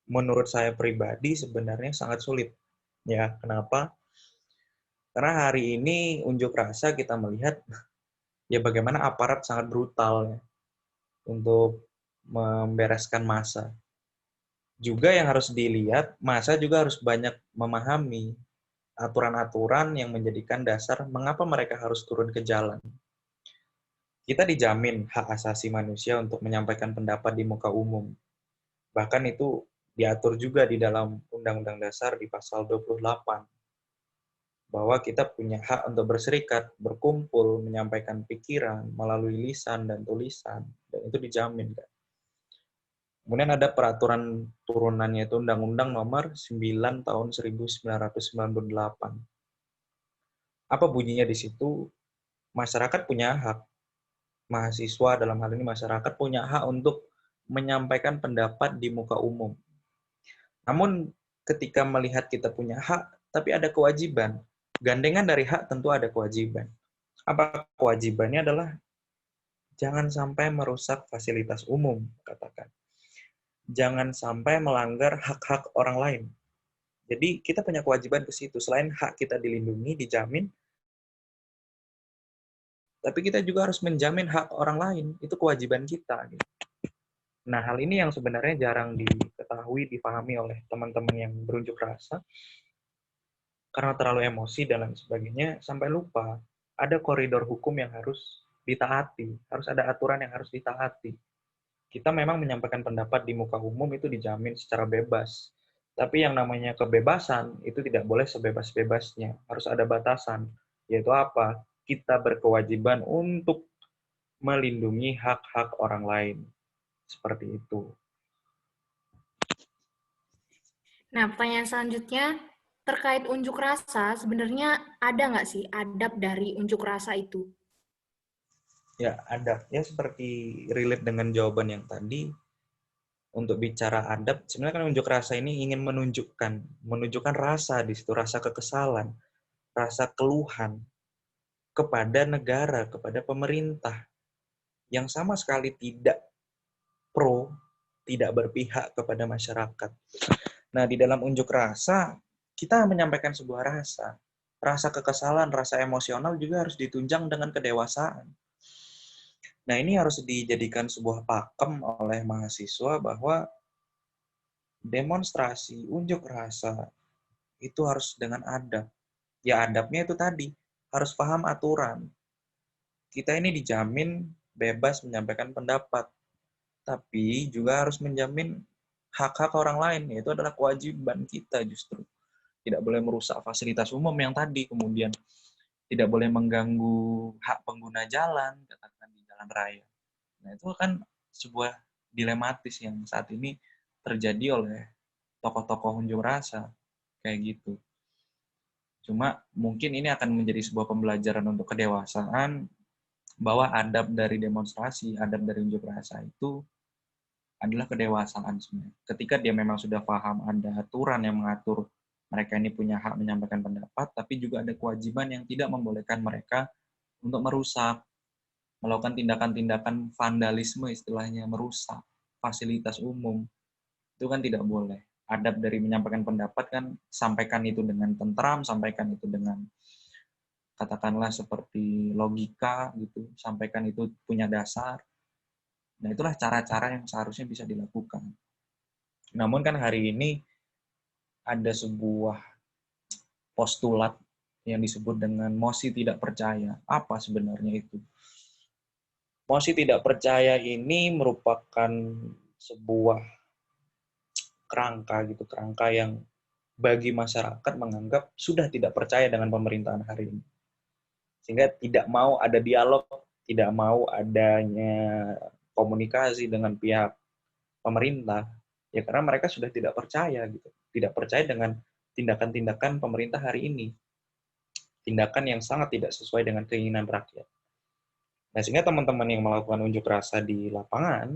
Menurut saya pribadi sebenarnya sangat sulit. Ya, kenapa? Karena hari ini unjuk rasa kita melihat ya bagaimana aparat sangat brutal ya untuk membereskan massa. Juga yang harus dilihat, massa juga harus banyak memahami aturan-aturan yang menjadikan dasar mengapa mereka harus turun ke jalan. Kita dijamin hak asasi manusia untuk menyampaikan pendapat di muka umum. Bahkan itu diatur juga di dalam Undang-Undang Dasar di pasal 28, bahwa kita punya hak untuk berserikat, berkumpul, menyampaikan pikiran melalui lisan dan tulisan, dan itu dijamin, kan. Kemudian ada peraturan turunannya itu Undang-Undang Nomor 9 Tahun 1998. Apa bunyinya di situ? Masyarakat punya hak, mahasiswa dalam hal ini masyarakat punya hak untuk menyampaikan pendapat di muka umum. Namun ketika melihat kita punya hak, tapi ada kewajiban. Gandengan dari hak tentu ada kewajiban. Apa kewajibannya adalah jangan sampai merusak fasilitas umum, katakan. Jangan sampai melanggar hak-hak orang lain. Jadi kita punya kewajiban ke situ. Selain hak kita dilindungi, dijamin, tapi kita juga harus menjamin hak orang lain. Itu kewajiban kita. Gitu. Nah, hal ini yang sebenarnya jarang diketahui, dipahami oleh teman-teman yang berunjuk rasa, karena terlalu emosi dan lain sebagainya, sampai lupa ada koridor hukum yang harus ditaati, harus ada aturan yang harus ditaati. Kita memang menyampaikan pendapat di muka umum itu dijamin secara bebas, tapi yang namanya kebebasan itu tidak boleh sebebas-bebasnya, harus ada batasan, yaitu apa? Kita berkewajiban untuk melindungi hak-hak orang lain, seperti itu. Nah, pertanyaan selanjutnya, terkait unjuk rasa, sebenarnya ada nggak sih adab dari unjuk rasa itu? Ya, adab. Ya, seperti relate dengan jawaban yang tadi, untuk bicara adab, sebenarnya kan unjuk rasa ini ingin menunjukkan rasa di situ, rasa kekesalan, rasa keluhan kepada negara, kepada pemerintah, yang sama sekali tidak pro, tidak berpihak kepada masyarakat. Nah, di dalam unjuk rasa, kita menyampaikan sebuah rasa. Rasa kekesalan, rasa emosional juga harus ditunjang dengan kedewasaan. Nah, ini harus dijadikan sebuah pakem oleh mahasiswa bahwa demonstrasi, unjuk rasa, itu harus dengan adab. Ya, adabnya itu tadi, harus paham aturan. Kita ini dijamin bebas menyampaikan pendapat, tapi juga harus menjamin hak-hak orang lain, yaitu adalah kewajiban kita justru. Tidak boleh merusak fasilitas umum yang tadi, kemudian tidak boleh mengganggu hak pengguna jalan, katakan di jalan raya. Nah, itu kan sebuah dilematis yang saat ini terjadi oleh tokoh-tokoh unjuk rasa, kayak gitu. Cuma mungkin ini akan menjadi sebuah pembelajaran untuk kedewasaan, bahwa adab dari demonstrasi, adab dari unjuk rasa itu adalah kedewasaan sebenarnya. Ketika dia memang sudah paham ada aturan yang mengatur mereka ini punya hak menyampaikan pendapat, tapi juga ada kewajiban yang tidak membolehkan mereka untuk merusak, melakukan tindakan-tindakan vandalisme istilahnya, merusak fasilitas umum. Itu kan tidak boleh. Adab dari menyampaikan pendapat kan, sampaikan itu dengan tentram, sampaikan itu dengan katakanlah seperti logika gitu, sampaikan itu punya dasar. Nah, itulah cara-cara yang seharusnya bisa dilakukan. Namun kan hari ini ada sebuah postulat yang disebut dengan mosi tidak percaya. Apa sebenarnya itu? Mosi tidak percaya ini merupakan sebuah kerangka yang bagi masyarakat menganggap sudah tidak percaya dengan pemerintahan hari ini. Sehingga tidak mau ada dialog, tidak mau adanya komunikasi dengan pihak pemerintah, ya karena mereka sudah tidak percaya gitu, tidak percaya dengan tindakan-tindakan pemerintah hari ini, tindakan yang sangat tidak sesuai dengan keinginan rakyat. Nah, sehingga teman-teman yang melakukan unjuk rasa di lapangan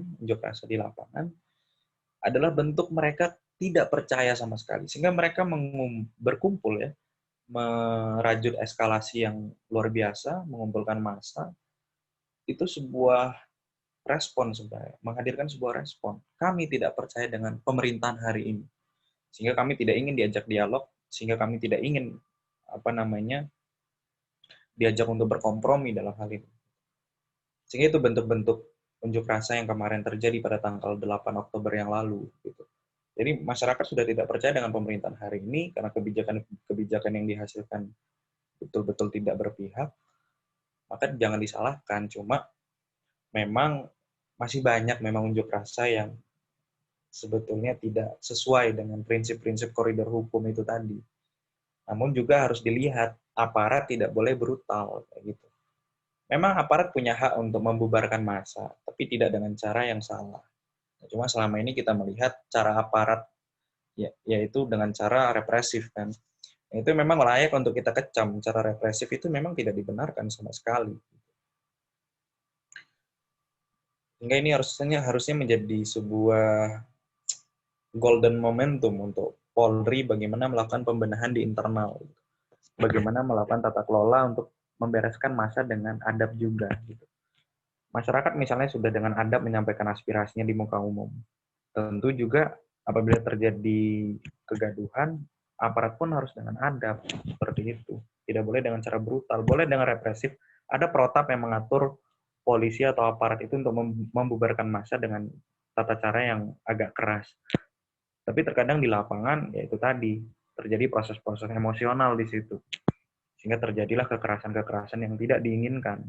adalah bentuk mereka tidak percaya sama sekali, sehingga mereka berkumpul ya, merajut eskalasi yang luar biasa, mengumpulkan massa, itu sebuah respon sebenarnya, menghadirkan sebuah respon. Kami tidak percaya dengan pemerintahan hari ini. Sehingga kami tidak ingin diajak dialog, sehingga kami tidak ingin diajak untuk berkompromi dalam hal ini. Sehingga itu bentuk-bentuk unjuk rasa yang kemarin terjadi pada tanggal 8 Oktober yang lalu gitu. Jadi masyarakat sudah tidak percaya dengan pemerintahan hari ini karena kebijakan yang dihasilkan betul-betul tidak berpihak, maka jangan disalahkan. Cuma memang masih banyak memang unjuk rasa yang sebetulnya tidak sesuai dengan prinsip-prinsip koridor hukum itu tadi. Namun juga harus dilihat, aparat tidak boleh brutal, kayak gitu. Memang aparat punya hak untuk membubarkan massa, tapi tidak dengan cara yang salah. Cuma selama ini kita melihat cara aparat, yaitu dengan cara represif kan. Itu memang layak untuk kita kecam. Cara represif itu memang tidak dibenarkan sama sekali. Sehingga ini harusnya menjadi sebuah golden momentum untuk Polri bagaimana melakukan pembenahan di internal. Bagaimana melakukan tata kelola untuk membereskan massa dengan adab juga. Gitu. Masyarakat misalnya sudah dengan adab menyampaikan aspirasinya di muka umum. Tentu juga apabila terjadi kegaduhan, aparat pun harus dengan adab. Seperti itu. Tidak boleh dengan cara brutal. Boleh dengan represif. Ada protap yang mengatur polisi atau aparat itu untuk membubarkan massa dengan tata cara yang agak keras. Tapi terkadang di lapangan, yaitu tadi, terjadi proses-proses emosional di situ. Sehingga terjadilah kekerasan-kekerasan yang tidak diinginkan.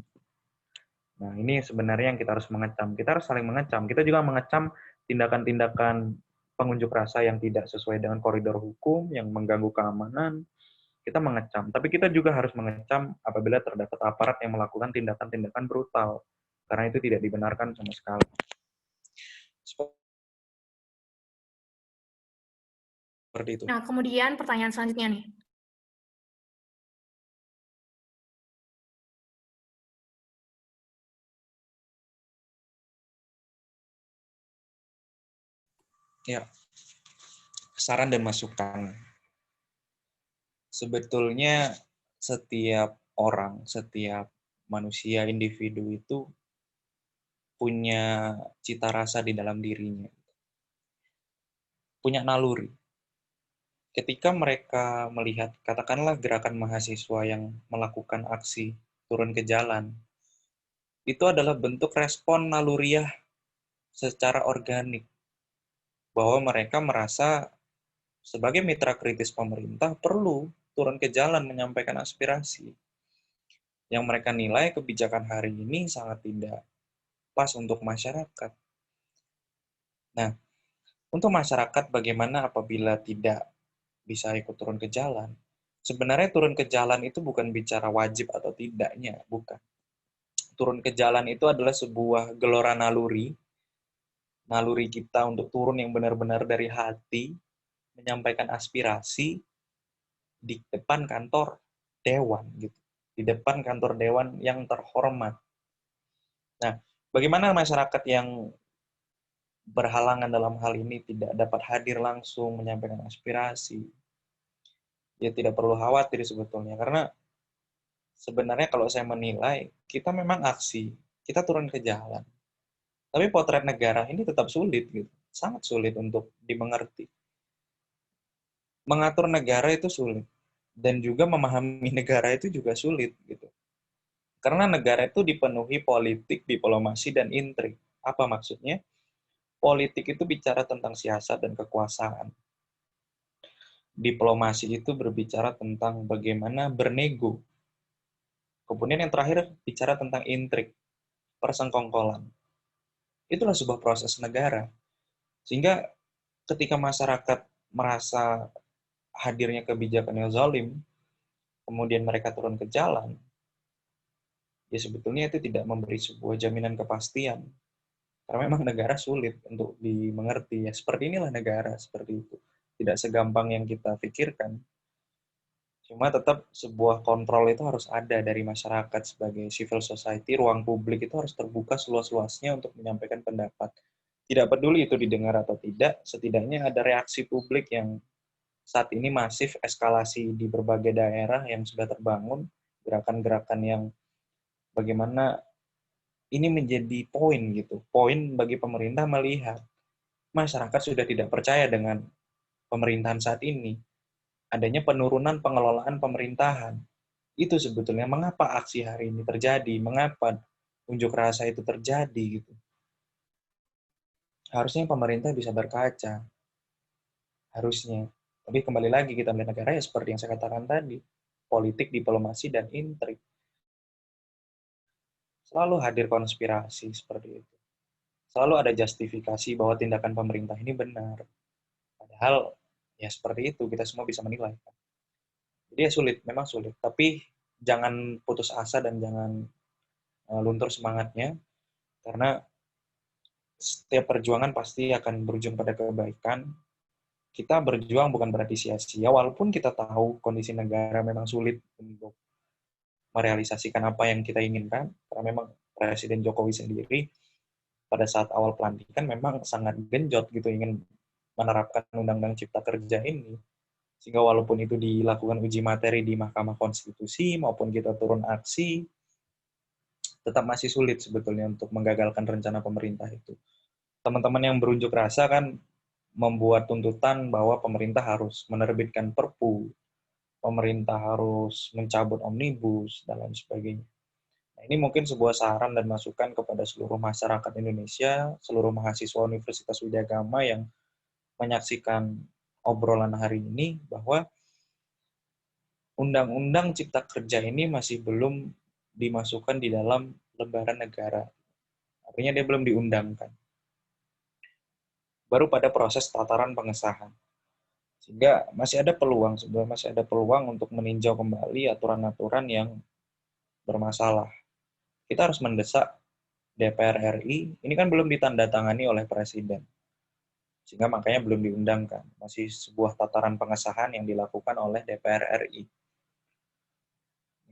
Nah, ini sebenarnya yang kita harus mengecam. Kita harus saling mengecam. Kita juga mengecam tindakan-tindakan pengunjuk rasa yang tidak sesuai dengan koridor hukum, yang mengganggu keamanan. Kita mengecam. Tapi kita juga harus mengecam apabila terdapat aparat yang melakukan tindakan-tindakan brutal. Karena itu tidak dibenarkan sama sekali. Seperti itu. Nah, kemudian pertanyaan selanjutnya nih. Ya, saran dan masukan. Sebetulnya setiap orang, setiap manusia, individu itu punya cita rasa di dalam dirinya. Punya naluri. Ketika mereka melihat, katakanlah gerakan mahasiswa yang melakukan aksi turun ke jalan, itu adalah bentuk respon naluriah secara organik. Bahwa mereka merasa sebagai mitra kritis pemerintah perlu turun ke jalan menyampaikan aspirasi. Yang mereka nilai kebijakan hari ini sangat tidak pas untuk masyarakat. Nah, untuk masyarakat bagaimana apabila tidak bisa ikut turun ke jalan? Sebenarnya turun ke jalan itu bukan bicara wajib atau tidaknya, bukan. Turun ke jalan itu adalah sebuah gelora naluri kita untuk turun yang benar-benar dari hati, menyampaikan aspirasi di depan kantor dewan, gitu. Di depan kantor dewan yang terhormat. Nah, bagaimana masyarakat yang berhalangan dalam hal ini tidak dapat hadir langsung menyampaikan aspirasi? Ya tidak perlu khawatir sebetulnya, karena sebenarnya kalau saya menilai, kita memang aksi, kita turun ke jalan. Tapi potret negara ini tetap sulit, gitu. Sangat sulit untuk dimengerti. Mengatur negara itu sulit. Dan juga memahami negara itu juga sulit, gitu. Karena negara itu dipenuhi politik, diplomasi, dan intrik. Apa maksudnya? Politik itu bicara tentang siasat dan kekuasaan. Diplomasi itu berbicara tentang bagaimana bernego. Kemudian yang terakhir bicara tentang intrik, persengkongkolan. Itulah sebuah proses negara. Sehingga ketika masyarakat merasa hadirnya kebijakan yang zalim, kemudian mereka turun ke jalan, ya sebetulnya itu tidak memberi sebuah jaminan kepastian. Karena memang negara sulit untuk dimengerti. Ya, seperti inilah negara, seperti itu. Tidak segampang yang kita pikirkan. Cuma tetap sebuah kontrol itu harus ada dari masyarakat sebagai civil society, ruang publik itu harus terbuka seluas-luasnya untuk menyampaikan pendapat. Tidak peduli itu didengar atau tidak, setidaknya ada reaksi publik yang saat ini masif, eskalasi di berbagai daerah yang sudah terbangun, gerakan-gerakan yang bagaimana ini menjadi poin gitu. Poin bagi pemerintah melihat masyarakat sudah tidak percaya dengan pemerintahan saat ini. Adanya penurunan pengelolaan pemerintahan. Itu sebetulnya mengapa aksi hari ini terjadi, mengapa unjuk rasa itu terjadi gitu. Harusnya pemerintah bisa berkaca. harusnya. Tapi kembali lagi kita melihat negara ya seperti yang saya katakan tadi, politik, diplomasi, dan intrik. Selalu hadir konspirasi seperti itu. Selalu ada justifikasi bahwa tindakan pemerintah ini benar. Padahal ya seperti itu, kita semua bisa menilai. Jadi ya sulit, memang sulit. Tapi jangan putus asa dan jangan luntur semangatnya, karena setiap perjuangan pasti akan berujung pada kebaikan. Kita berjuang bukan berarti sia-sia, walaupun kita tahu kondisi negara memang sulit untuk merealisasikan apa yang kita inginkan, karena memang Presiden Jokowi sendiri pada saat awal pelantikan memang sangat genjot gitu ingin menerapkan Undang-Undang Cipta Kerja ini. Sehingga walaupun itu dilakukan uji materi di Mahkamah Konstitusi maupun kita turun aksi, tetap masih sulit sebetulnya untuk menggagalkan rencana pemerintah itu. Teman-teman yang berunjuk rasa kan membuat tuntutan bahwa pemerintah harus menerbitkan Perpu, pemerintah harus mencabut omnibus, dan lain sebagainya. Nah, ini mungkin sebuah saran dan masukan kepada seluruh masyarakat Indonesia, seluruh mahasiswa Universitas Widyagama yang menyaksikan obrolan hari ini, bahwa Undang-Undang Cipta Kerja ini masih belum dimasukkan di dalam lembaran negara. Artinya dia belum diundangkan. Baru pada proses tataran pengesahan. Sehingga masih ada peluang, sebenarnya masih ada peluang untuk meninjau kembali aturan-aturan yang bermasalah. Kita harus mendesak DPR RI, ini kan belum ditandatangani oleh Presiden. Sehingga makanya belum diundangkan. Masih sebuah tataran pengesahan yang dilakukan oleh DPR RI.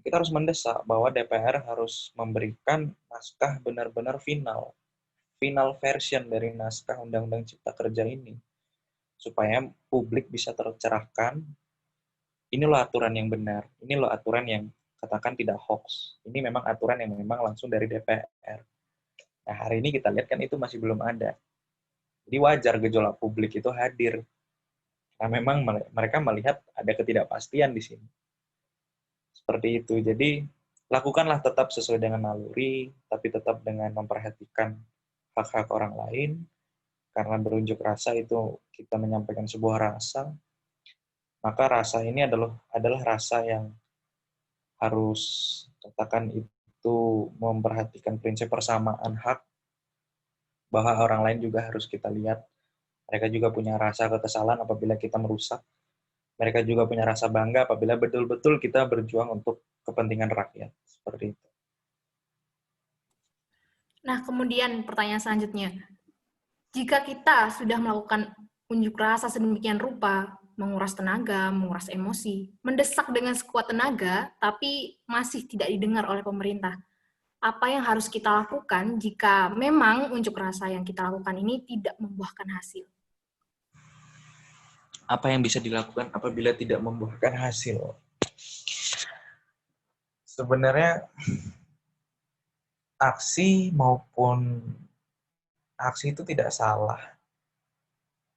Kita harus mendesak bahwa DPR harus memberikan naskah benar-benar final version dari naskah Undang-Undang Cipta Kerja ini, supaya publik bisa tercerahkan, ini loh aturan yang benar, ini loh aturan yang katakan tidak hoax, ini memang aturan yang memang langsung dari DPR. Nah, hari ini kita lihat kan itu masih belum ada. Jadi wajar gejolak publik itu hadir, karena memang mereka melihat ada ketidakpastian di sini. Seperti itu. Jadi lakukanlah tetap sesuai dengan naluri, tapi tetap dengan memperhatikan hak-hak orang lain, karena berunjuk rasa itu kita menyampaikan sebuah rasa, maka rasa ini adalah rasa yang harus katakan itu memperhatikan prinsip persamaan hak, bahwa orang lain juga harus kita lihat. Mereka juga punya rasa kekesalan apabila kita merusak. Mereka juga punya rasa bangga apabila betul-betul kita berjuang untuk kepentingan rakyat. Seperti itu. Nah, kemudian pertanyaan selanjutnya. Jika kita sudah melakukan unjuk rasa sedemikian rupa, menguras tenaga, menguras emosi, mendesak dengan sekuat tenaga, tapi masih tidak didengar oleh pemerintah, apa yang harus kita lakukan jika memang unjuk rasa yang kita lakukan ini tidak membuahkan hasil? Apa yang bisa dilakukan apabila tidak membuahkan hasil? Sebenarnya aksi itu tidak salah,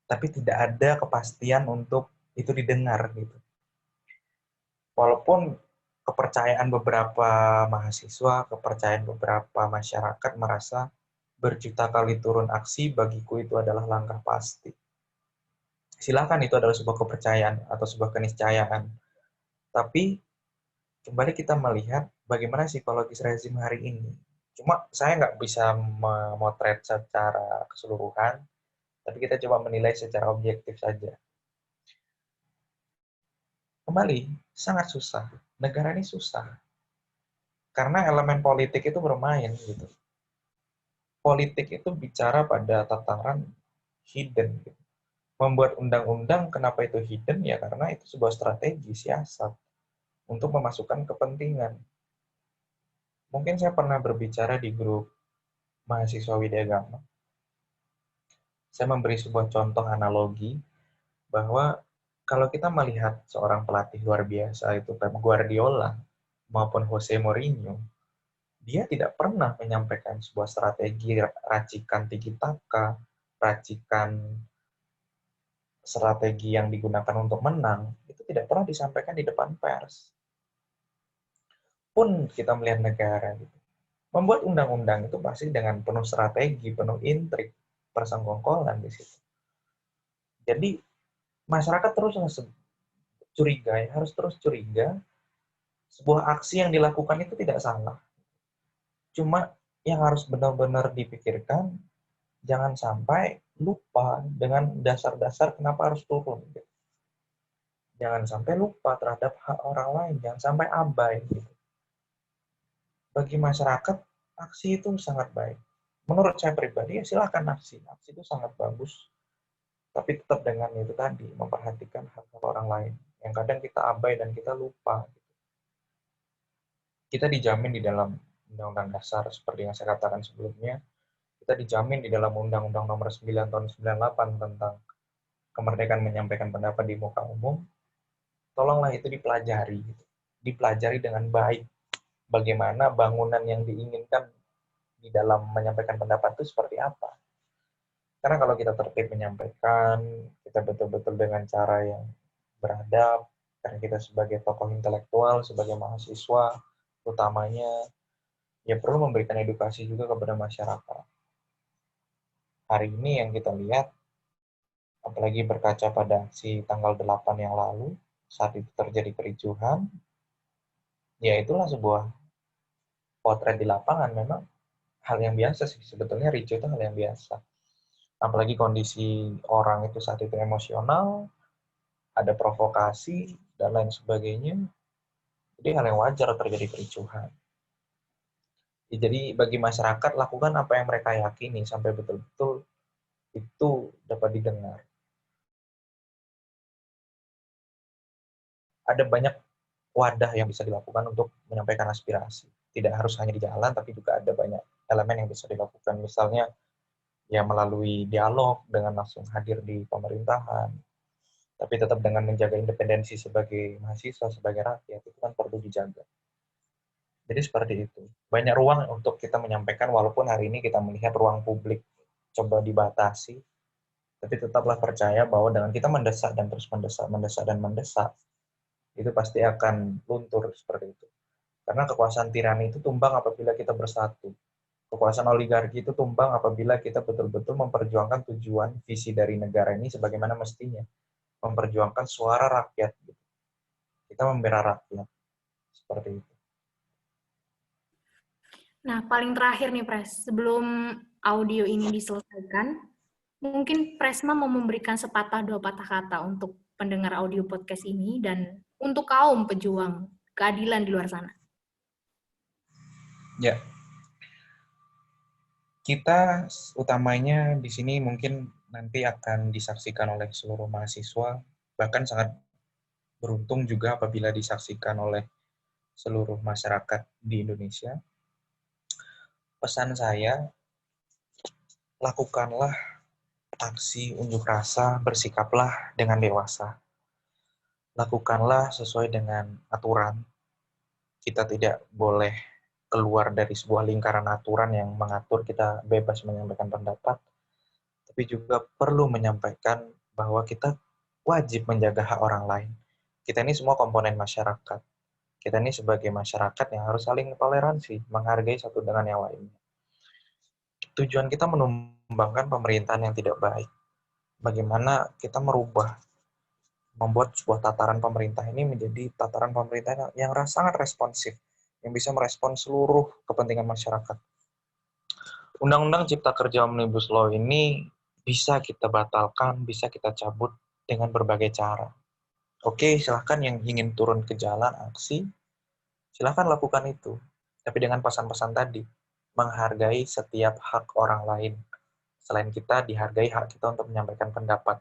tapi tidak ada kepastian untuk itu didengar gitu. Walaupun kepercayaan beberapa mahasiswa, kepercayaan beberapa masyarakat merasa berjuta kali turun aksi bagiku itu adalah langkah pasti. Silakan, itu adalah sebuah kepercayaan atau sebuah keniscayaan. Tapi kembali kita melihat bagaimana psikologis rezim hari ini. Cuma saya nggak bisa memotret secara keseluruhan, tapi kita coba menilai secara objektif saja. Kembali, sangat susah. Negara ini susah. Karena elemen politik itu bermain gitu. Politik itu bicara pada tataran hidden gitu. Membuat undang-undang, kenapa itu hidden? Ya karena itu sebuah strategi siasat untuk memasukkan kepentingan. Mungkin saya pernah berbicara di grup mahasiswa Widyagama. Saya memberi sebuah contoh analogi bahwa kalau kita melihat seorang pelatih luar biasa itu Pep Guardiola maupun Jose Mourinho, dia tidak pernah menyampaikan sebuah strategi racikan tiki taka, racikan strategi yang digunakan untuk menang, itu tidak pernah disampaikan di depan pers. Pun kita melihat negara gitu. Membuat undang-undang itu pasti dengan penuh strategi, penuh intrik, persengkongkolan di situ. Jadi masyarakat terus curiga, ya, harus terus curiga. Sebuah aksi yang dilakukan itu tidak salah. Cuma yang harus benar-benar dipikirkan, jangan sampai lupa dengan dasar-dasar kenapa harus turun. Gitu. Jangan sampai lupa terhadap hak orang lain, jangan sampai abai. Gitu. Bagi masyarakat, aksi itu sangat baik. Menurut saya pribadi, ya silakan aksi. Aksi itu sangat bagus. Tapi tetap dengan itu tadi, memperhatikan hak-hak orang lain. Yang kadang kita abai dan kita lupa. Kita dijamin di dalam Undang-Undang Dasar, seperti yang saya katakan sebelumnya, kita dijamin di dalam Undang-Undang Nomor 9 Tahun 98 tentang kemerdekaan menyampaikan pendapat di muka umum. Tolonglah itu dipelajari. Dipelajari dengan baik. Bagaimana bangunan yang diinginkan di dalam menyampaikan pendapat itu seperti apa. Karena kalau kita tertib menyampaikan, kita betul-betul dengan cara yang beradab, karena kita sebagai tokoh intelektual, sebagai mahasiswa, utamanya, ya perlu memberikan edukasi juga kepada masyarakat. Hari ini yang kita lihat, apalagi berkaca pada aksi tanggal 8 yang lalu, saat itu terjadi kericuhan, ya itulah sebuah potret di lapangan. Memang hal yang biasa sih, sebetulnya ricuh itu hal yang biasa. Apalagi kondisi orang itu saat itu emosional, ada provokasi, dan lain sebagainya. Jadi hal yang wajar terjadi kericuhan. Ya, jadi bagi masyarakat, lakukan apa yang mereka yakini sampai betul-betul itu dapat didengar. Ada banyak wadah yang bisa dilakukan untuk menyampaikan aspirasi. Tidak harus hanya di jalan, tapi juga ada banyak elemen yang bisa dilakukan. Misalnya, ya melalui dialog dengan langsung hadir di pemerintahan, tapi tetap dengan menjaga independensi sebagai mahasiswa, sebagai rakyat, itu kan perlu dijaga. Jadi seperti itu. Banyak ruang untuk kita menyampaikan, walaupun hari ini kita melihat ruang publik coba dibatasi, tapi tetaplah percaya bahwa dengan kita mendesak dan terus mendesak, itu pasti akan luntur seperti itu. Karena kekuasaan tirani itu tumbang apabila kita bersatu. Kekuasaan oligarki itu tumbang apabila kita betul-betul memperjuangkan tujuan visi dari negara ini sebagaimana mestinya. Memperjuangkan suara rakyat. Kita membela rakyat. Seperti itu. Nah, paling terakhir nih, Pres. Sebelum audio ini diselesaikan, mungkin Presma mau memberikan sepatah dua patah kata untuk pendengar audio podcast ini dan untuk kaum pejuang keadilan di luar sana. Ya. Kita utamanya di sini mungkin nanti akan disaksikan oleh seluruh mahasiswa, bahkan sangat beruntung juga apabila disaksikan oleh seluruh masyarakat di Indonesia. Pesan saya, lakukanlah aksi unjuk rasa, bersikaplah dengan dewasa. Lakukanlah sesuai dengan aturan. Kita tidak boleh keluar dari sebuah lingkaran aturan yang mengatur kita bebas menyampaikan pendapat, tapi juga perlu menyampaikan bahwa kita wajib menjaga hak orang lain. Kita ini semua komponen masyarakat. Kita ini sebagai masyarakat yang harus saling toleransi, menghargai satu dengan yang lainnya. Tujuan kita menumbangkan pemerintahan yang tidak baik. Bagaimana kita membuat sebuah tataran pemerintah ini menjadi tataran pemerintah yang sangat responsif, yang bisa merespon seluruh kepentingan masyarakat. Undang-Undang Cipta Kerja Omnibus Law ini bisa kita batalkan, bisa kita cabut dengan berbagai cara. Oke, silahkan yang ingin turun ke jalan aksi, silahkan lakukan itu. Tapi dengan pesan-pesan tadi, menghargai setiap hak orang lain. Selain kita, dihargai hak kita untuk menyampaikan pendapat.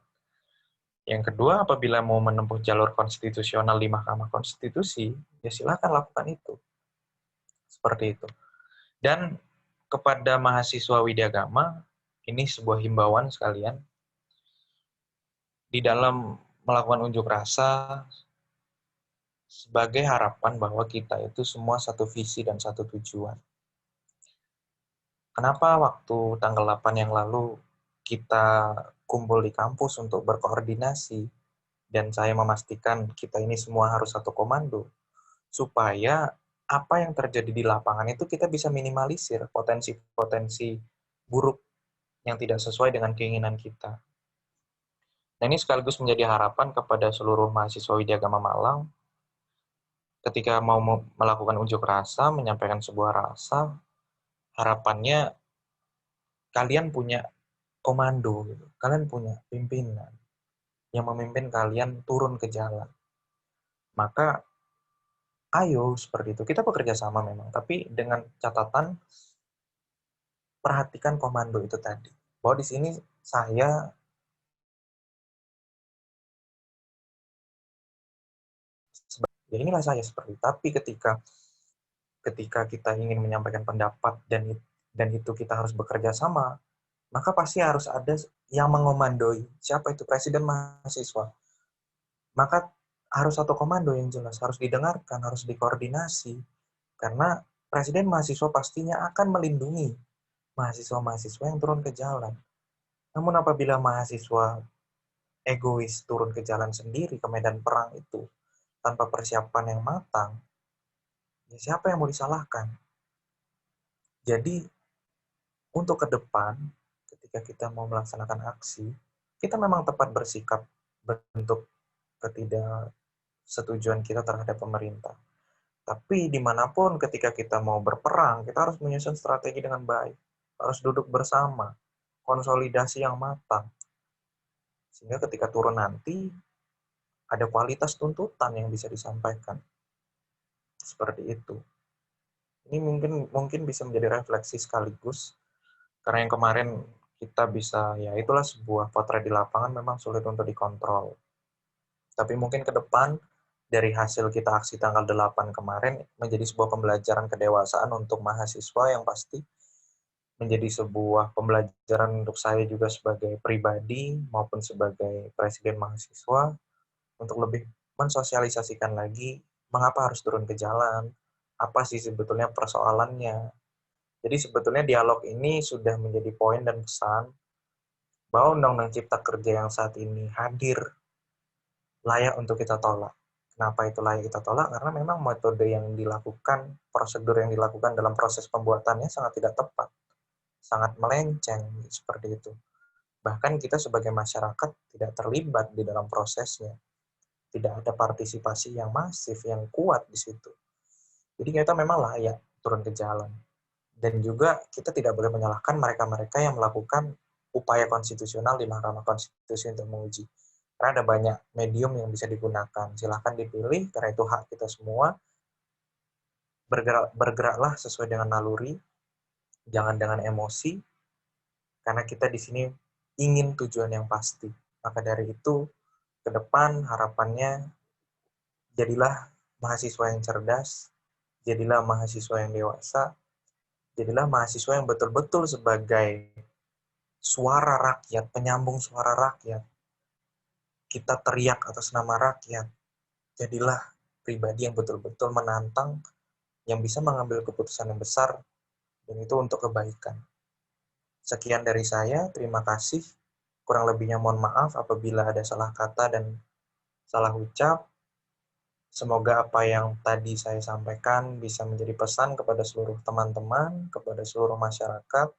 Yang kedua, apabila mau menempuh jalur konstitusional di Mahkamah Konstitusi, ya silakan lakukan itu. Seperti itu. Dan kepada mahasiswa Widyagama, ini sebuah himbauan sekalian. Di dalam melakukan unjuk rasa, sebagai harapan bahwa kita itu semua satu visi dan satu tujuan. Kenapa waktu tanggal 8 yang lalu kita kumpul di kampus untuk berkoordinasi, dan saya memastikan kita ini semua harus satu komando, supaya apa yang terjadi di lapangan itu kita bisa minimalisir potensi-potensi buruk yang tidak sesuai dengan keinginan kita. Nah, ini sekaligus menjadi harapan kepada seluruh mahasiswa Widyagama Malang ketika mau melakukan unjuk rasa, menyampaikan sebuah rasa, harapannya kalian punya komando, gitu. Kalian punya pimpinan yang memimpin kalian turun ke jalan. Maka, ayo seperti itu. Kita bekerja sama memang, tapi dengan catatan perhatikan komando itu tadi. Bahwa di sini saya ya inilah saya seperti itu. Tapi ketika kita ingin menyampaikan pendapat dan itu kita harus bekerja sama, maka pasti harus ada yang mengomandoi. Siapa itu? Presiden mahasiswa. Maka harus satu komando yang jelas, harus didengarkan, harus dikoordinasi. Karena presiden mahasiswa pastinya akan melindungi mahasiswa-mahasiswa yang turun ke jalan. Namun apabila mahasiswa egois turun ke jalan sendiri ke medan perang itu, tanpa persiapan yang matang, ya siapa yang mau disalahkan? Jadi, untuk ke depan, ketika kita mau melaksanakan aksi, kita memang tepat bersikap bentuk ketidaksetujuan kita terhadap pemerintah. Tapi dimanapun ketika kita mau berperang, kita harus menyusun strategi dengan baik. Harus duduk bersama, konsolidasi yang matang. Sehingga ketika turun nanti, ada kualitas tuntutan yang bisa disampaikan. Seperti itu. Ini mungkin bisa menjadi refleksi sekaligus. Karena yang kemarin kita bisa, ya itulah sebuah potret di lapangan memang sulit untuk dikontrol. Tapi mungkin ke depan, dari hasil kita aksi tanggal 8 kemarin, menjadi sebuah pembelajaran kedewasaan untuk mahasiswa yang pasti menjadi sebuah pembelajaran untuk saya juga sebagai pribadi maupun sebagai presiden mahasiswa untuk lebih mensosialisasikan lagi mengapa harus turun ke jalan, apa sih sebetulnya persoalannya. Jadi sebetulnya dialog ini sudah menjadi poin dan pesan bahwa Undang-Undang Cipta Kerja yang saat ini hadir layak untuk kita tolak. Kenapa itu layak kita tolak? Karena memang metode yang dilakukan, prosedur yang dilakukan dalam proses pembuatannya sangat tidak tepat, sangat melenceng, seperti itu. Bahkan kita sebagai masyarakat tidak terlibat di dalam prosesnya. Tidak ada partisipasi yang masif, yang kuat di situ. Jadi kita memang layak turun ke jalan. Dan juga kita tidak boleh menyalahkan mereka-mereka yang melakukan upaya konstitusional di Mahkamah Konstitusi untuk menguji. Karena ada banyak medium yang bisa digunakan. Silahkan dipilih, karena itu hak kita semua. Bergeraklah sesuai dengan naluri, jangan dengan emosi, karena kita di sini ingin tujuan yang pasti. Maka dari itu, ke depan harapannya, jadilah mahasiswa yang cerdas, jadilah mahasiswa yang dewasa, jadilah mahasiswa yang betul-betul sebagai suara rakyat, penyambung suara rakyat. Kita teriak atas nama rakyat. Jadilah pribadi yang betul-betul menantang, yang bisa mengambil keputusan yang besar, dan itu untuk kebaikan. Sekian dari saya, terima kasih. Kurang lebihnya mohon maaf apabila ada salah kata dan salah ucap. Semoga apa yang tadi saya sampaikan bisa menjadi pesan kepada seluruh teman-teman, kepada seluruh masyarakat,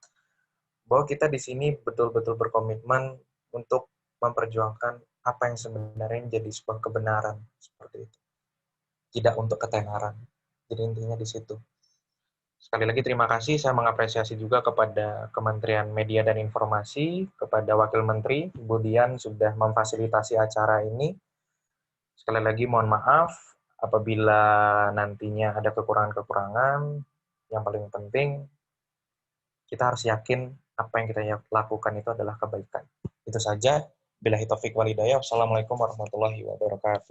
bahwa kita di sini betul-betul berkomitmen untuk memperjuangkan apa yang sebenarnya menjadi sebuah kebenaran, seperti itu. Tidak untuk ketenaran. Jadi intinya di situ. Sekali lagi terima kasih, saya mengapresiasi juga kepada Kementerian Media dan Informasi, kepada Wakil Menteri, Bu Dian sudah memfasilitasi acara ini. Sekali lagi mohon maaf apabila nantinya ada kekurangan-kekurangan. Yang paling penting, kita harus yakin apa yang kita lakukan itu adalah kebaikan. Itu saja. Billahi taufiq wal hidayah. Wassalamualaikum warahmatullahi wabarakatuh.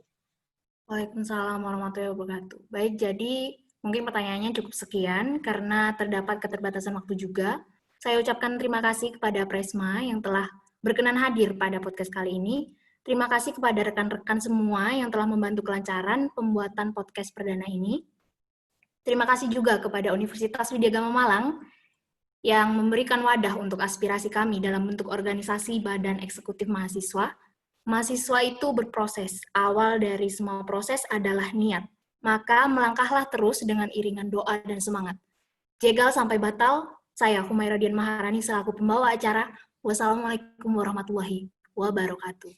Waalaikumsalam warahmatullahi wabarakatuh. Baik, jadi mungkin pertanyaannya cukup sekian, karena terdapat keterbatasan waktu juga. Saya ucapkan terima kasih kepada Presma yang telah berkenan hadir pada podcast kali ini. Terima kasih kepada rekan-rekan semua yang telah membantu kelancaran pembuatan podcast perdana ini. Terima kasih juga kepada Universitas Widyagama Malang yang memberikan wadah untuk aspirasi kami dalam bentuk organisasi Badan Eksekutif Mahasiswa. Mahasiswa itu berproses. Awal dari semua proses adalah niat. Maka melangkahlah terus dengan iringan doa dan semangat. Jegal sampai batal, saya Humaira Dian Maharani selaku pembawa acara. Wassalamualaikum warahmatullahi wabarakatuh.